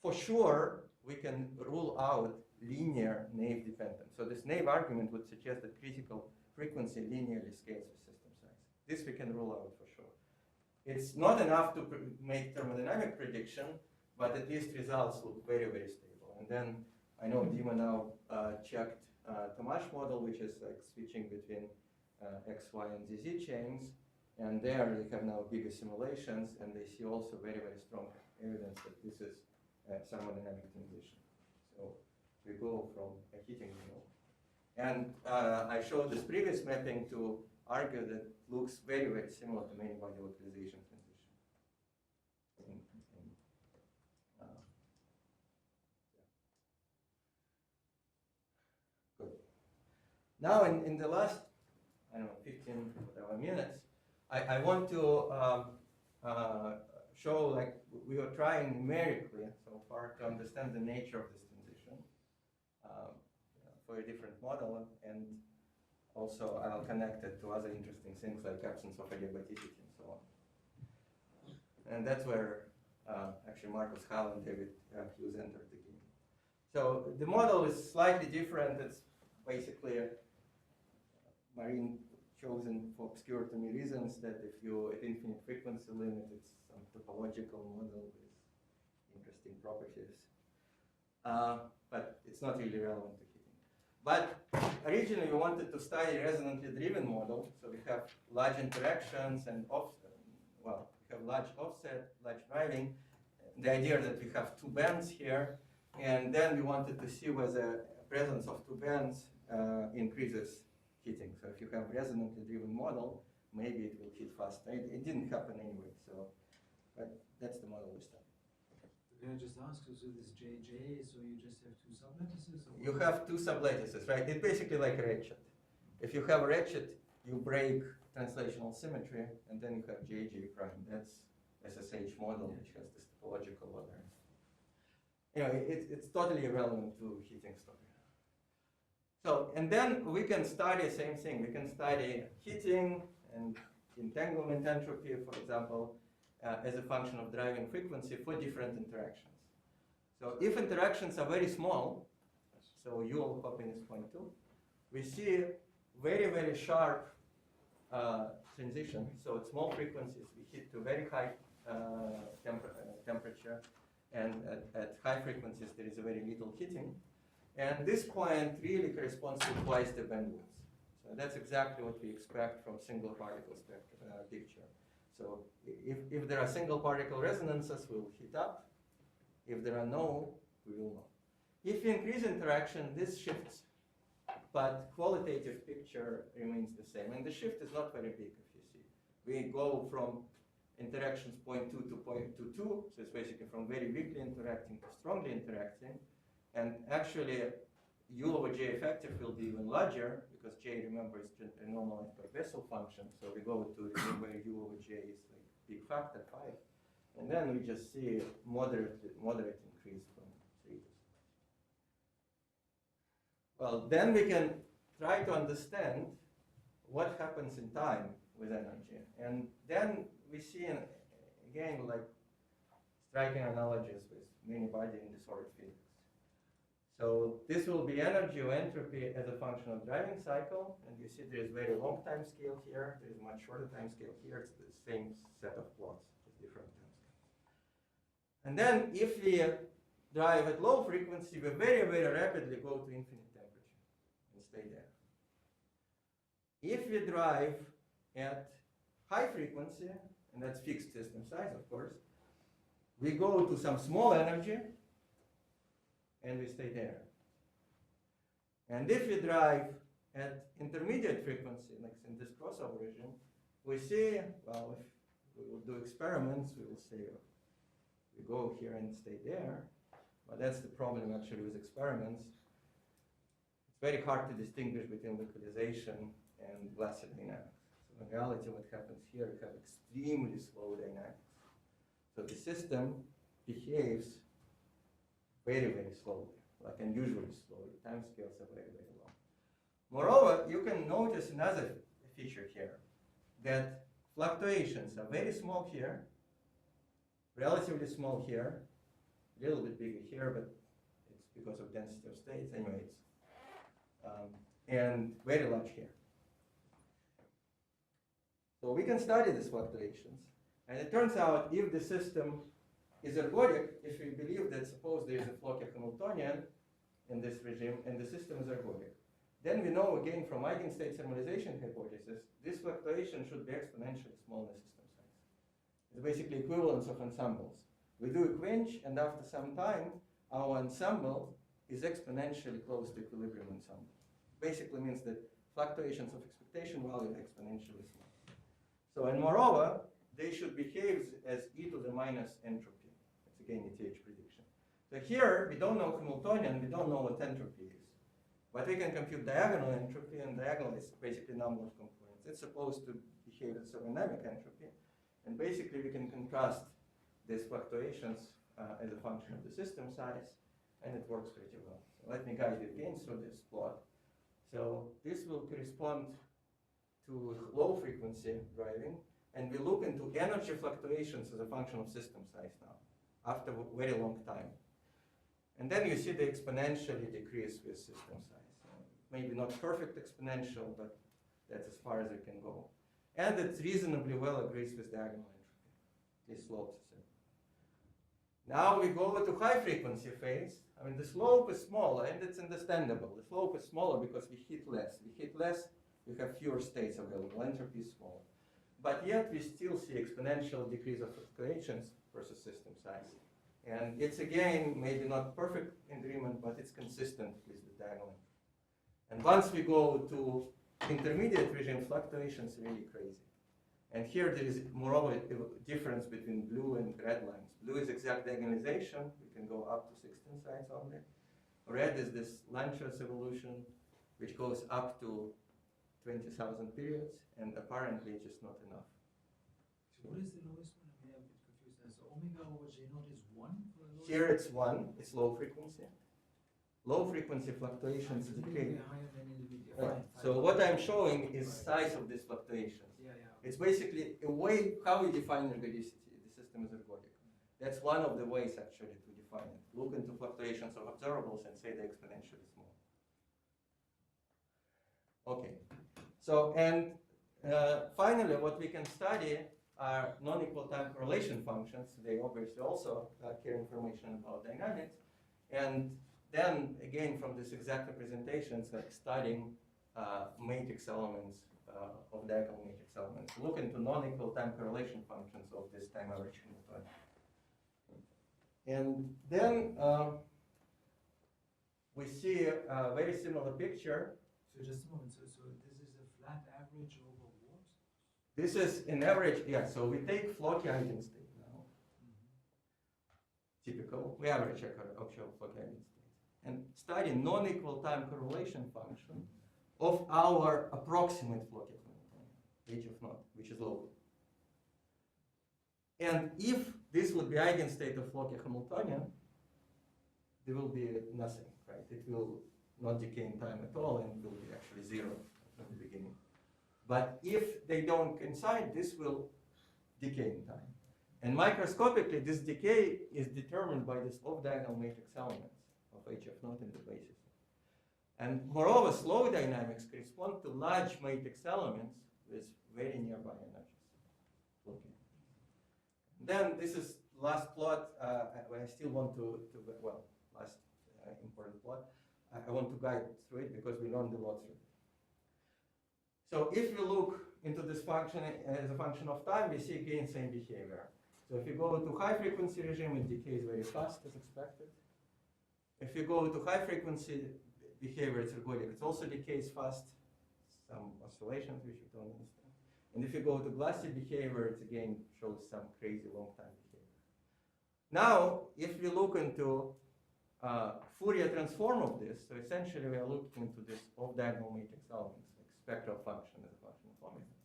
for sure, we can rule out linear naive dependence. So this naive argument would suggest that critical frequency linearly scales with system size. This we can rule out for sure. It's not enough to make thermodynamic prediction, but at least results look very, very stable. And then I know Dima now checked Tomasz model, which is like switching between X, Y, and ZZ chains. And there they have now bigger simulations, and they see also very, very strong evidence that this is a thermodynamic transition. So we go from a heating renewal. And I showed this previous mapping to argue that it looks very, very similar to many body localization transition. Good. Now, in the last, I don't know, 15 whatever minutes, I want to show, like, we were trying numerically so far to understand the nature of this transition for a different model, and also I'll connect it to other interesting things like absence of adiabaticity and so on. And that's where actually Marcus Hall and David Hughes entered the game. So the model is slightly different. It's basically a marine chosen for obscure to me reasons, that if you at infinite frequency limit, it's some topological model with interesting properties. But it's not really relevant to heating. But originally we wanted to study a resonantly driven model, so we have large interactions and offset. Well, we have large offset, large driving. The idea that we have two bands here, and then we wanted to see whether presence of two bands increases heating. So if you have resonantly driven model, maybe it will heat faster. It didn't happen anyway, so but that's the model we studied. Can I just ask, so this JJ, so you just have two sublattices? Or You have two sublattices, right? It's basically like a redshift. If you have a redshift, you break translational symmetry, and then you have JJ prime. That's SSH model, which has this topological order. Anyway, it's totally irrelevant to heating story. So, and then we can study the same thing. We can study heating and entanglement entropy, for example, as a function of driving frequency for different interactions. So if interactions are very small, so U of hopping is 0.2, we see very, very sharp transition. So at small frequencies, we hit to very high temperature, and at high frequencies, there is a very little heating. And this point really corresponds to twice the bandwidth. So that's exactly what we expect from single particle picture. So if there are single particle resonances, we'll heat up. If there are no, we will not. If we increase interaction, this shifts, but qualitative picture remains the same. And the shift is not very big, if you see. We go from interactions 0.2 to 0.22, so it's basically from very weakly interacting to strongly interacting. And actually, U over J effective will be even larger, because J, remember, is normalized by Bessel function. So we go to where U over J is like big factor 5. And then we just see moderate increase from 3 to 6. Well, then we can try to understand what happens in time with energy. And then we see, again, like striking analogies with many body and disordered physics. So this will be energy or entropy as a function of driving cycle, and you see there is very long time scale here, there is much shorter time scale here, it's the same set of plots with different time scales. And then if we drive at low frequency, we very, very rapidly go to infinite temperature and stay there. If we drive at high frequency, and that's fixed system size, of course, we go to some small energy, and we stay there. And if we drive at intermediate frequency, like in this crossover regime, we see, well, if we will do experiments, we will say, we go here and stay there. But that's the problem actually with experiments. It's very hard to distinguish between localization and glassy dynamics. So in reality, what happens here, we have extremely slow dynamics. So the system behaves very, very slowly, like unusually slowly. Time scales are very, very long. Moreover, you can notice another feature here, that fluctuations are very small here, relatively small here, a little bit bigger here, but it's because of density of states. Anyway, and very large here. So we can study these fluctuations. And it turns out if the system is ergodic, if we believe that suppose there is a Floquet Hamiltonian in this regime and the system is ergodic, then we know again from eigenstate normalization hypothesis, this fluctuation should be exponentially small in the system size. It's basically equivalence of ensembles. We do a quench, and after some time, our ensemble is exponentially close to equilibrium ensemble. Basically means that fluctuations of expectation value are exponentially small. So, and moreover, they should behave as e to the minus entropy. It's again ETH prediction. So here, we don't know Hamiltonian, we don't know what entropy is. But we can compute diagonal entropy, and diagonal is basically number of components. It's supposed to behave as thermodynamic entropy. And basically, we can contrast these fluctuations as a function of the system size, and it works pretty well. So let me guide you again through this plot. So this will correspond to low frequency driving, and we look into energy fluctuations as a function of system size now, after a very long time. And then you see the exponentially decrease with system size. Maybe not perfect exponential, but that's as far as it can go. And it reasonably well agrees with diagonal entropy. These slopes are similar. Now we go to high frequency phase. I mean, the slope is smaller, and it's understandable. The slope is smaller because we hit less. We hit less, we have fewer states available. Entropy is smaller. But yet we still see exponential decrease of fluctuations versus system size. And it's again, maybe not perfect agreement, but it's consistent with the diagonal. And once we go to intermediate regime, fluctuations are really crazy. And here there is moreover a difference between blue and red lines. Blue is exact diagonalization. We can go up to 16 sides only. Red is this Lanchas evolution, which goes up to 20,000 periods, and apparently it's just not enough. So what is the lowest one? I mean, I'm a bit confused now. So omega over J naught is 1 for the lowest? Here it's 1, it's low frequency. Low frequency fluctuations So decay. higher than in the medium. Right. So what I'm showing is size of these fluctuations. Yeah, yeah. It's basically a way how we define ergodicity. The system is ergodic. That's one of the ways actually to define it. Look into fluctuations of observables and say they're exponentially small. Okay. So, and finally, what we can study are non-equal time correlation functions. They obviously also carry information about dynamics. And then, again, from this exact representations, like studying matrix elements of diagonal matrix elements. Look into non-equal time correlation functions of this time average Hamiltonian. And then we see a very similar picture. So just a moment. So this is a flat average over what? This is an average, yeah, so we take Floquet eigenstate now. Typical, we average actual Floquet eigenstate. And study non-equal time correlation function of our approximate Floquet Hamiltonian, h of naught, which is local. And if this would be eigenstate of Floquet Hamiltonian, there will be nothing, right? It will not decay in time at all, and will be actually 0 from the beginning. But if they don't coincide, this will decay in time. And microscopically, this decay is determined by this off-diagonal matrix elements of h of naught in the basis. And moreover, slow dynamics correspond to large matrix elements with very nearby energies. Okay. Then this is last plot. I still want to well, last important plot. I want to guide through it because we learned a lot through it. So if we look into this function as a function of time, we see again same behavior. So if you go to high frequency regime, it decays very fast as expected. If you go to high frequency behavior, it's ergodic. It also decays fast, some oscillations which you don't understand. And if you go to glassy behavior, it again shows some crazy long time behavior. Now, if we look into Fourier transform of this, so essentially we are looking into this off-diagonal matrix elements, like spectral function as a function of omega.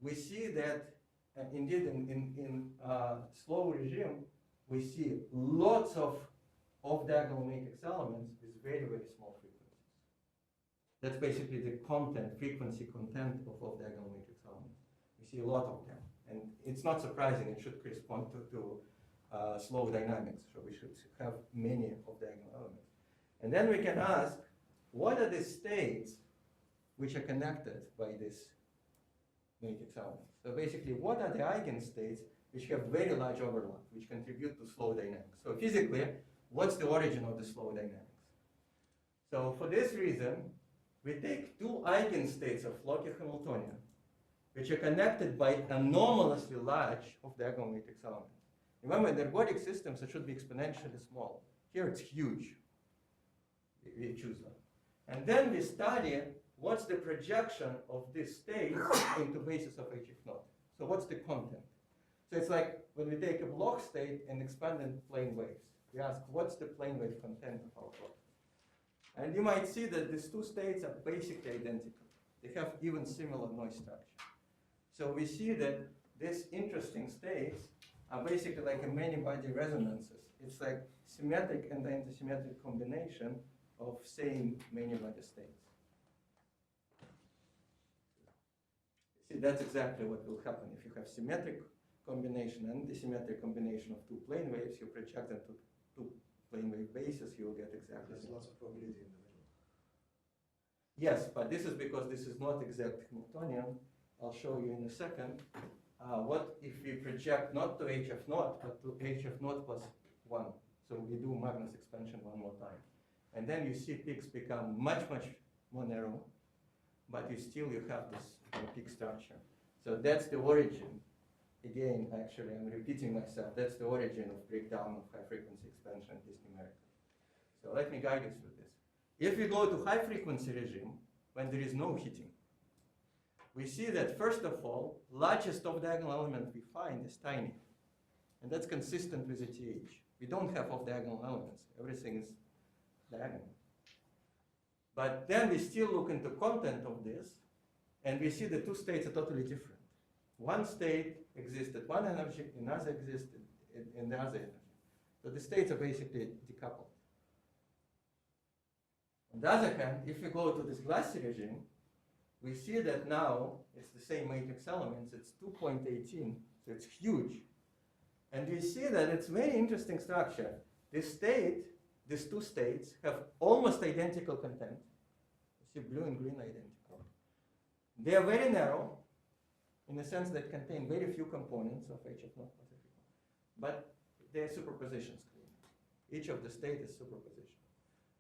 We see that indeed, in slow regime, we see lots of off-diagonal matrix elements with very, very small frequencies. That's basically the content, frequency content of off-diagonal matrix elements. We see a lot of them. And it's not surprising, it should correspond to slow dynamics. So we should have many off-diagonal elements. And then we can ask, what are the states which are connected by this matrix element? So basically, what are the eigenstates which have very large overlap, which contribute to slow dynamics? So physically, what's the origin of the slow dynamics? So for this reason, we take two eigenstates of Floquet Hamiltonian, which are connected by anomalously large off-diagonal matrix elements. Remember, in ergodic systems, it should be exponentially small. Here it's huge. We choose that. And then we study what's the projection of this state into basis of HF naught. So what's the content? So it's like when we take a Bloch state and expand in plane waves. We ask, what's the plane wave content of our Bloch? And you might see that these two states are basically identical. They have even similar noise structure. So we see that these interesting states are basically like a many-body resonances. It's like symmetric and antisymmetric combination of same many-body states. See, that's exactly what will happen. If you have symmetric combination and asymmetric combination of two plane waves, you project them to two plane wave bases, you will get exactly There's the lots of probability in the middle. Yes, but this is because this is not exact Hamiltonian. I'll show you in a second. What if we project not to HF naught, but to HF naught plus 1? So we do Magnus expansion one more time. And then you see peaks become much, much more narrow, but you have this peak structure. So that's the origin. Again, actually, I'm repeating myself. That's the origin of breakdown of high frequency expansion at least numerically. So let me guide you through this. If we go to high frequency regime, when there is no heating, we see that first of all, largest off-diagonal element we find is tiny. And that's consistent with ETH. We don't have off-diagonal elements. Everything is diagonal. But then we still look into content of this, and we see the two states are totally different. One state exists at one energy, another exists in the other energy. So the states are basically decoupled. On the other hand, if we go to this glassy regime, we see that now it's the same matrix elements, it's 2.18, so it's huge. And we see that it's very interesting structure. This state, these two states have almost identical content. You see blue and green identical. They are very narrow, in the sense that contain very few components of HF naught plus HF naught. But they are superpositions. Each of the state is superposition.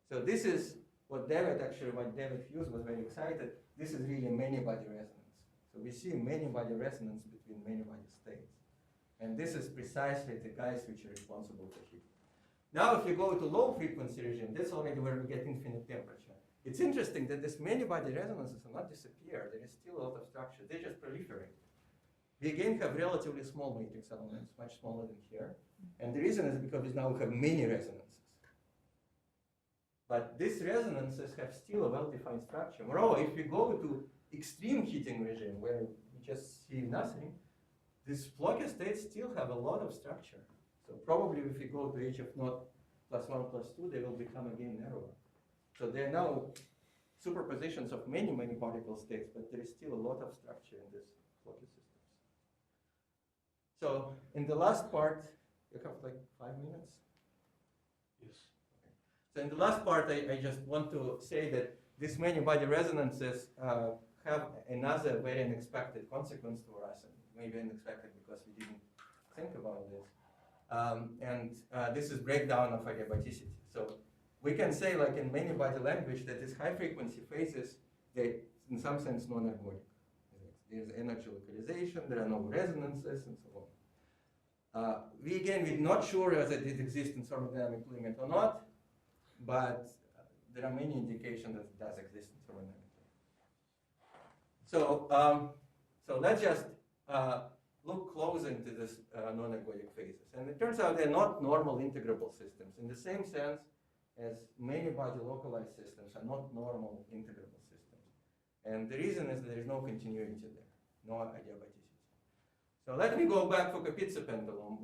So this is what David Hughes was very excited. This is really many-body resonance. So we see many-body resonance between many-body states. And this is precisely the guys which are responsible for heat. Now if you go to low frequency regime, that's already where we get infinite temperature. It's interesting that these many-body resonances will not disappear. There is still a lot of structure. They just proliferate. We again have relatively small matrix elements, much smaller than here. And the reason is because we now have many resonances. But these resonances have still a well-defined structure. Moreover, if we go to extreme heating regime, where we just see nothing, these Floquet states still have a lot of structure. So probably if we go to HF naught plus 1 plus 2, they will become again narrower. So they are now superpositions of many, many particle states, but there is still a lot of structure in these Floquet systems. So in the last part, you have like 5 minutes? Yes. So in the last part, I just want to say that these many-body resonances have another very unexpected consequence for us, and maybe unexpected because we didn't think about this. This is breakdown of adiabaticity. So we can say, like in many-body language, that these high-frequency phases, they're in some sense non-ergodic. There's energy localization, there are no resonances, and so on. We're not sure whether it exists in thermodynamic limit or not, but there are many indications that it does exist in thermodynamic limit. So let's just look closer into this non-ergodic phases. And it turns out they're not normal integrable systems in the same sense as many-body localized systems are not normal integrable systems. And the reason is there is no continuity there, no adiabaticity. So let me go back for Kapitsa pendulum.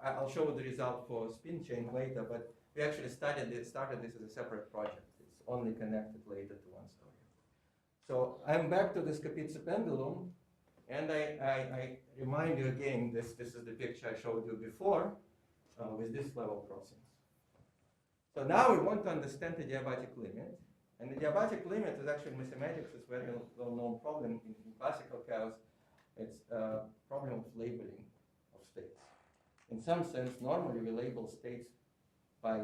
I'll show the result for spin chain later, but we actually started this as a separate project. It's only connected later to one story. So I'm back to this Kapitsa pendulum, and I remind you again, this is the picture I showed you before with this level crossings. So now we want to understand the adiabatic limit. And the adiabatic limit is actually mathematics. It's a very well-known problem in classical chaos. It's a problem of labeling of states. In some sense, normally we label states by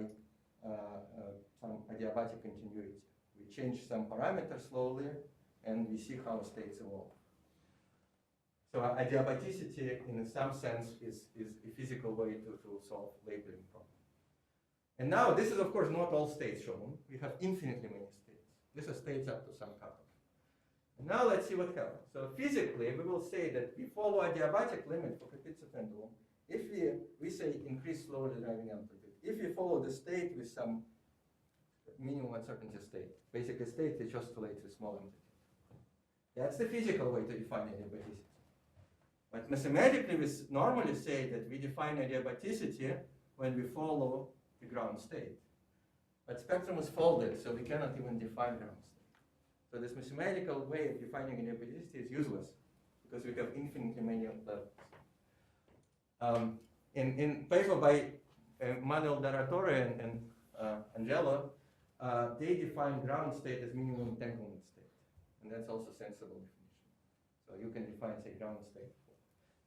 some adiabatic continuity. We change some parameters slowly, and we see how states evolve. So adiabaticity, in some sense, is a physical way to solve labeling problem. And now, this is, of course, not all states shown. We have infinitely many states. These are states up to some cutoff. And now let's see what happens. So physically, we will say that we follow adiabatic limit for Kapitsa pendulum if we say increase slowly driving amplitude. If we follow the state with some minimum uncertainty state, basically state which oscillates with small amplitude. That's the physical way to define adiabaticity. But mathematically, we normally say that we define adiabaticity when we follow the ground state. But spectrum is folded, so we cannot even define ground state. So this mathematical way of defining adiabaticity is useless because we have infinitely many levels. In paper by Manuel Daratore and Angelo, they define ground state as minimum entanglement state. And that's also a sensible definition. So you can define, say, ground state.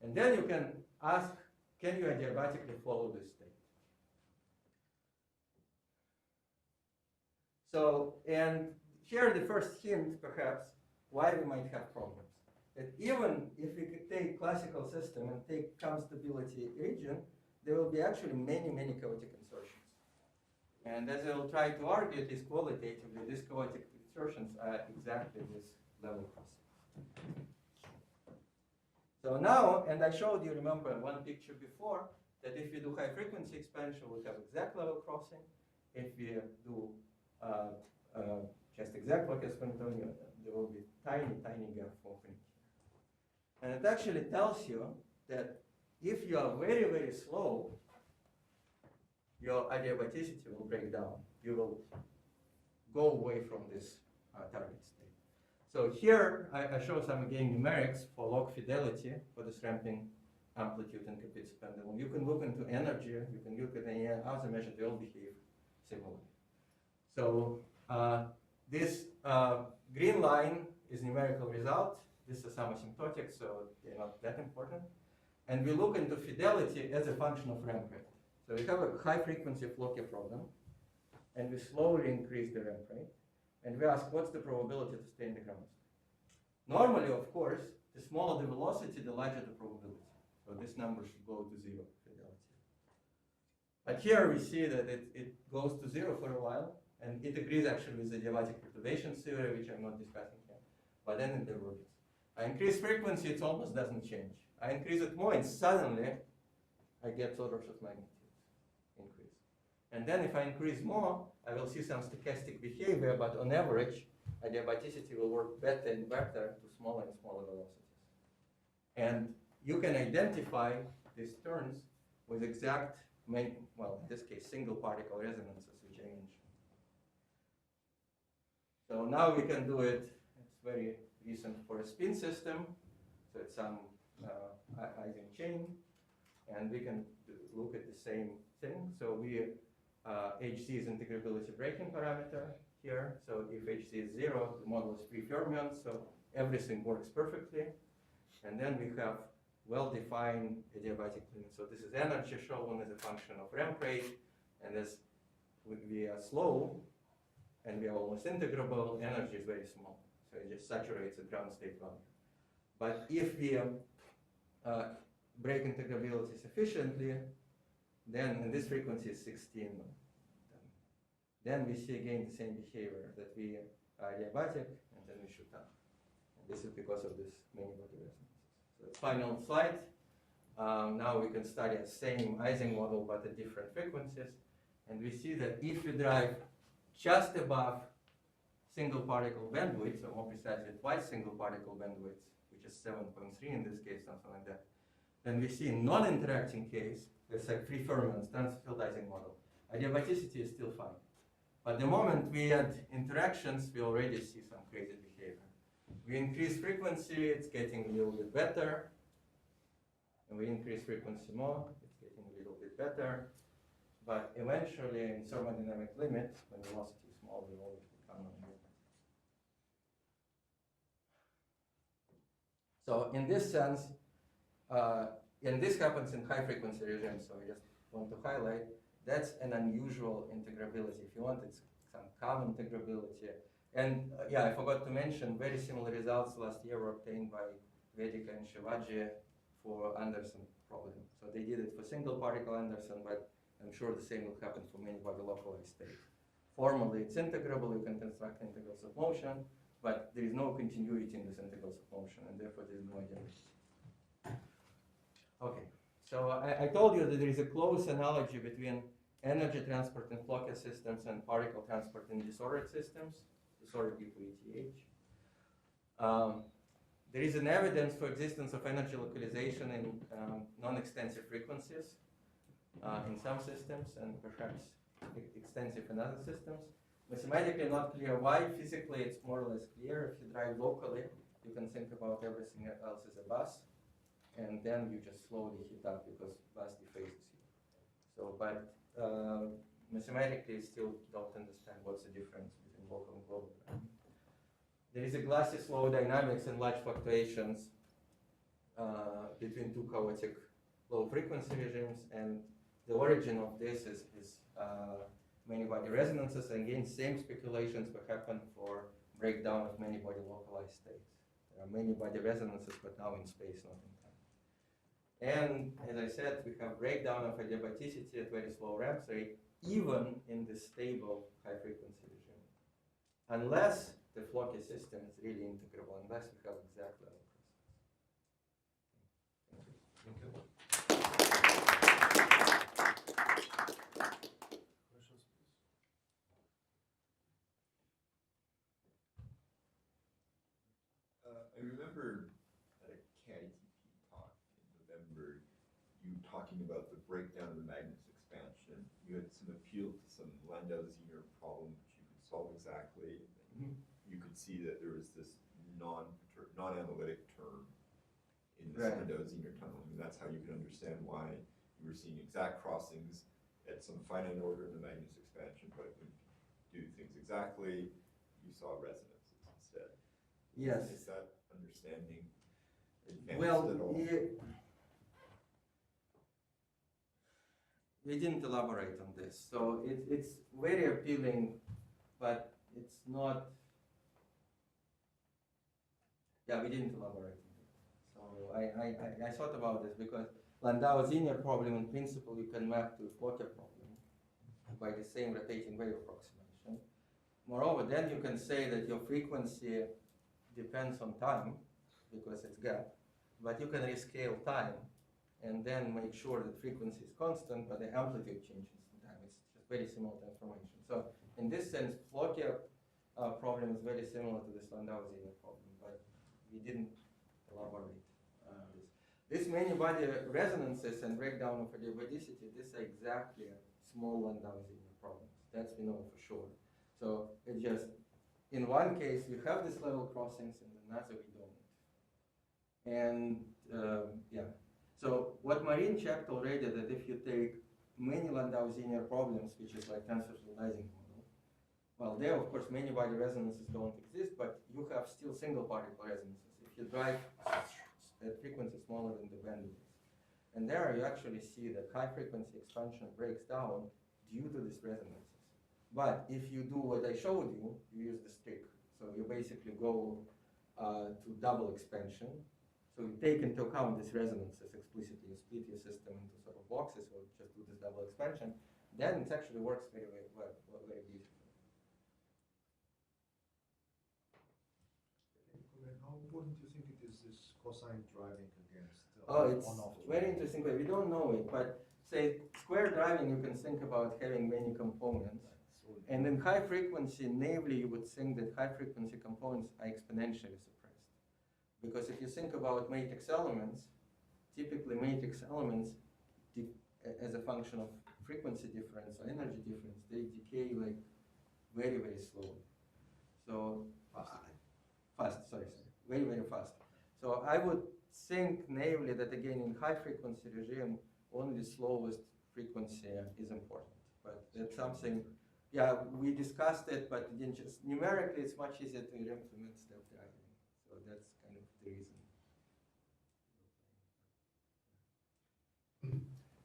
And then you can ask, can you adiabatically follow this state? So, and here the first hint, perhaps, why we might have problems. That even if we could take classical system and take constability region, there will be actually many, many chaotic insertions. And as I will try to argue, at least qualitatively, these chaotic insertions are exactly this level crossing. So now, and I showed you, remember, one picture before, that if we do high frequency expansion, we have exact level crossing. If we do just exact like Antonio, there will be tiny, tiny gap opening. And it actually tells you that if you are very, very slow, your adiabaticity will break down. You will go away from this target state. So here I show some again numerics for log fidelity for this ramping amplitude and Kapitsa pendulum. You can look into energy, you can look at any other measure, they all behave similarly. So this green line is numerical result. This is some asymptotic, so they're not that important. And we look into fidelity as a function of ramp rate. So we have a high frequency Floquet problem, and we slowly increase the ramp rate. And we ask, what's the probability to stay in the ground state? Normally, of course, the smaller the velocity, the larger the probability. So this number should go to 0 fidelity. But here we see that it goes to 0 for a while, and it agrees actually with the adiabatic perturbation theory, which I'm not discussing here. But then it diverges. I increase frequency, it almost doesn't change. I increase it more, and suddenly I get orders of magnitude increase. And then if I increase more, I will see some stochastic behavior, but on average, adiabaticity will work better and better to smaller and smaller velocities. And you can identify these turns with exact, well, in this case, single particle resonances, which I mentioned. So now we can do it, it's very recent for a spin system, so it's some Ising chain, and we can look at the same thing. So HC is integrability breaking parameter here, so if HC is 0, the model is free fermions, so everything works perfectly. And then we have well-defined adiabatic limit. So this is energy shown as a function of ramp rate, and as we are slow, and we are almost integrable, energy is very small. So it just saturates the ground state value. But if we break integrability sufficiently, then, and this frequency is 16, then we see again the same behavior, that we are adiabatic, and then we shoot up. And this is because of this many body resonances. So final slide. Now we can study the same Ising model, but at different frequencies. And we see that if we drive just above single particle bandwidth, or more precisely twice single particle bandwidth, which is 7.3 in this case, something like that, Then we see in non-interacting case, it's like free fermions, transfieldizing model. Adiabaticity is still fine. But the moment we add interactions, we already see some crazy behavior. We increase frequency, it's getting a little bit better. And we increase frequency more, it's getting a little bit better. But eventually, in thermodynamic limit, when velocity is small, we always become non-uniform. So in this sense, and this happens in high frequency regimes, so I just want to highlight, that's an unusual integrability. If you want, it's some calm integrability. And yeah, I forgot to mention, very similar results last year were obtained by Vedika and Shivaji for Anderson problem. So they did it for single particle Anderson, but I'm sure the same will happen for many body localized states. Formally, it's integrable, you can construct integrals of motion, but there is no continuity in this integrals of motion, and therefore there is no identity. Okay, so I told you that there is a close analogy between energy transport in Floquet systems and particle transport in disordered systems, disordered due to ETH. There is an evidence for existence of energy localization in non-extensive frequencies in some systems, and perhaps extensive in other systems. Mathematically not clear why. Physically it's more or less clear. If you drive locally, you can think about everything else as a bus, and then you just slowly heat up because bus dephases you. So, but mathematically still don't understand what's the difference between local and global. There is a glassy slow dynamics and large fluctuations between two chaotic low frequency regimes, and the origin of this is many body resonances. Again, same speculations will happen for breakdown of many body localized states. There are many body resonances, but now in space, not in time. And as I said, we have breakdown of adiabaticity at very slow ramp rate, even in the stable high frequency regime, unless the Floquet system is really integrable, unless we have exact level crossings. Thank you. Questions, please? I remember at a CADTP talk in November, you talking about the breakdown of the Magnus expansion. You had some appeal to some Landau-Zener problem which you could solve exactly. Mm-hmm. You could see that there was this non-analytic term in this Right. Landau-Zener tunneling, and that's how you could understand why you were seeing exact crossings at some finite order in the Magnus expansion, but when you do things exactly, you saw resonances instead. Yes. Is that understanding advanced Well, at all? we didn't elaborate on this, so it's very appealing, but it's not. Yeah, we didn't elaborate on it. So I thought about this because Landau-Zener problem, in principle, you can map to a Floquet problem by the same rotating wave approximation. Moreover, then you can say that your frequency depends on time because it's gap, but you can rescale time and then make sure that frequency is constant, but the amplitude changes in time. It's just very similar transformation. So in this sense, Floquet problem is very similar to this Landau-Zener problem, but we didn't elaborate this. This many body resonances and breakdown of adiabaticity, these are exactly small Landau-Zener problems. That we know for sure. So it just, in one case we have this level crossings, in another we don't. And yeah, so what Marin checked already, that if you take many Landau-Zener problems, which is like transfieldizing model, well, there of course many body resonances don't exist, but you have still single particle resonances. If you drive at frequency smaller than the bandwidth, and there you actually see that high frequency expansion breaks down due to these resonances. But if you do what I showed you, you use the stick. So you basically go to double expansion. So you take into account these resonances explicitly. You split your system into sort of boxes, or just do this double expansion. Then it actually works very, very well, very beautifully. How important do you think it is, this cosine driving against Oh, it's on-off very driving? interesting. We don't know it, but say square driving, you can think about having many components. And in high frequency, naively, you would think that high frequency components are exponentially suppressed. Because if you think about matrix elements, typically matrix elements, as a function of frequency difference or energy difference, they decay like very, very slowly. So fast, sorry, very, very fast. So I would think naively that again in high frequency regime, only slowest frequency is important. But that's something, yeah, we discussed it, but it didn't just, numerically it's much easier to implement step driving. So that's kind of the reason.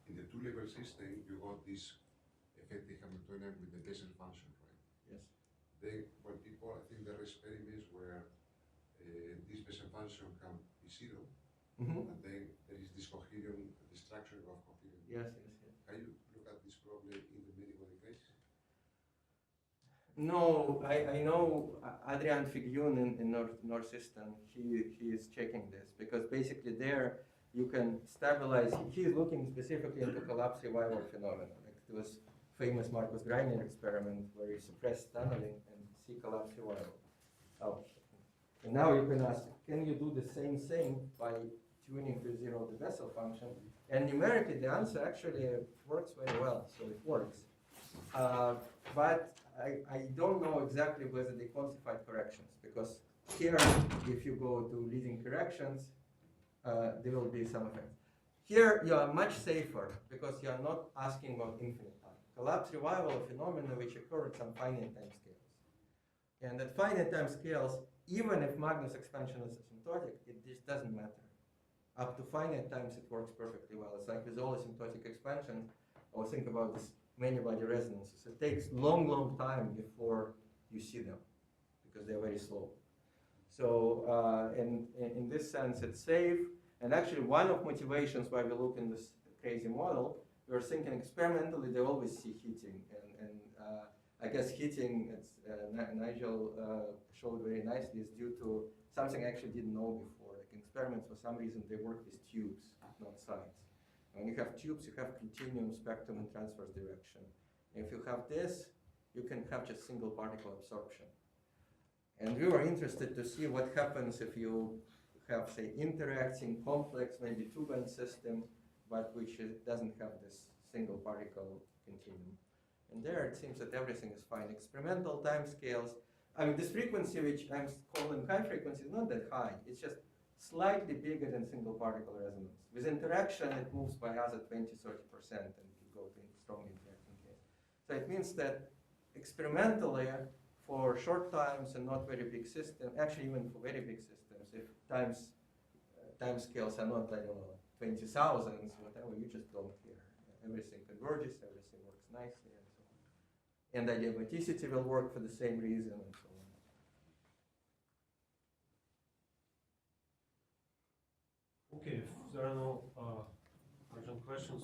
In the two-level system, you got this effective Hamiltonian with the Bessel function, right? Yes. Then, when people, I think there are experiments where this Bessel function can be zero, Mm-hmm. and then there is this coherent, the structure of coherent. Yes, yes, yes. Can you look at this problem in the medical case? No, I know Adrian Figyun in Northeastern, he is checking this, because basically there you can stabilize, he is looking specifically into collapse revival phenomena. Like there was famous Marcus Greiner experiment where you suppress tunneling and see collapse revival. Oh. And now you can ask, can you do the same thing by tuning to zero the Bessel function? And numerically the answer actually works very well, so it works. But I don't know exactly whether they quantified corrections, because here, if you go to leading corrections, there will be some effects. Here, you are much safer, because you are not asking about infinite time. Collapse revival phenomena which occur at some finite time scales. And at finite time scales, even if Magnus expansion is asymptotic, it just doesn't matter. Up to finite times, it works perfectly well. It's like with all asymptotic expansions, or think about this many-body resonances. It takes long time before you see them, because they're very slow. So in this sense, it's safe. And actually, one of motivations why we look in this crazy model, we were thinking experimentally they always see heating. And I guess heating, Nigel showed very nicely, is due to something I actually didn't know before. Like in experiments, for some reason, they work with tubes, not sides. When you have tubes, you have continuum spectrum and transverse direction. If you have this, you can have just single particle absorption. And we were interested to see what happens if you have, say, interacting complex, maybe two-band system, but which doesn't have this single particle continuum. And there it seems that everything is fine. Experimental time scales, I mean, this frequency, which I'm calling high frequency, is not that high. It's just slightly bigger than single particle resonance. With interaction, it moves by other 20–30%, and you go to strong interaction case. So it means that experimentally, for short times and not very big systems, actually even for very big systems, if time scales are not, I don't know, 20,000s, whatever, you just don't care. Everything converges, everything works nicely, and so on. And adiabaticity will work for the same reason, and so on. Okay, if there are no urgent questions,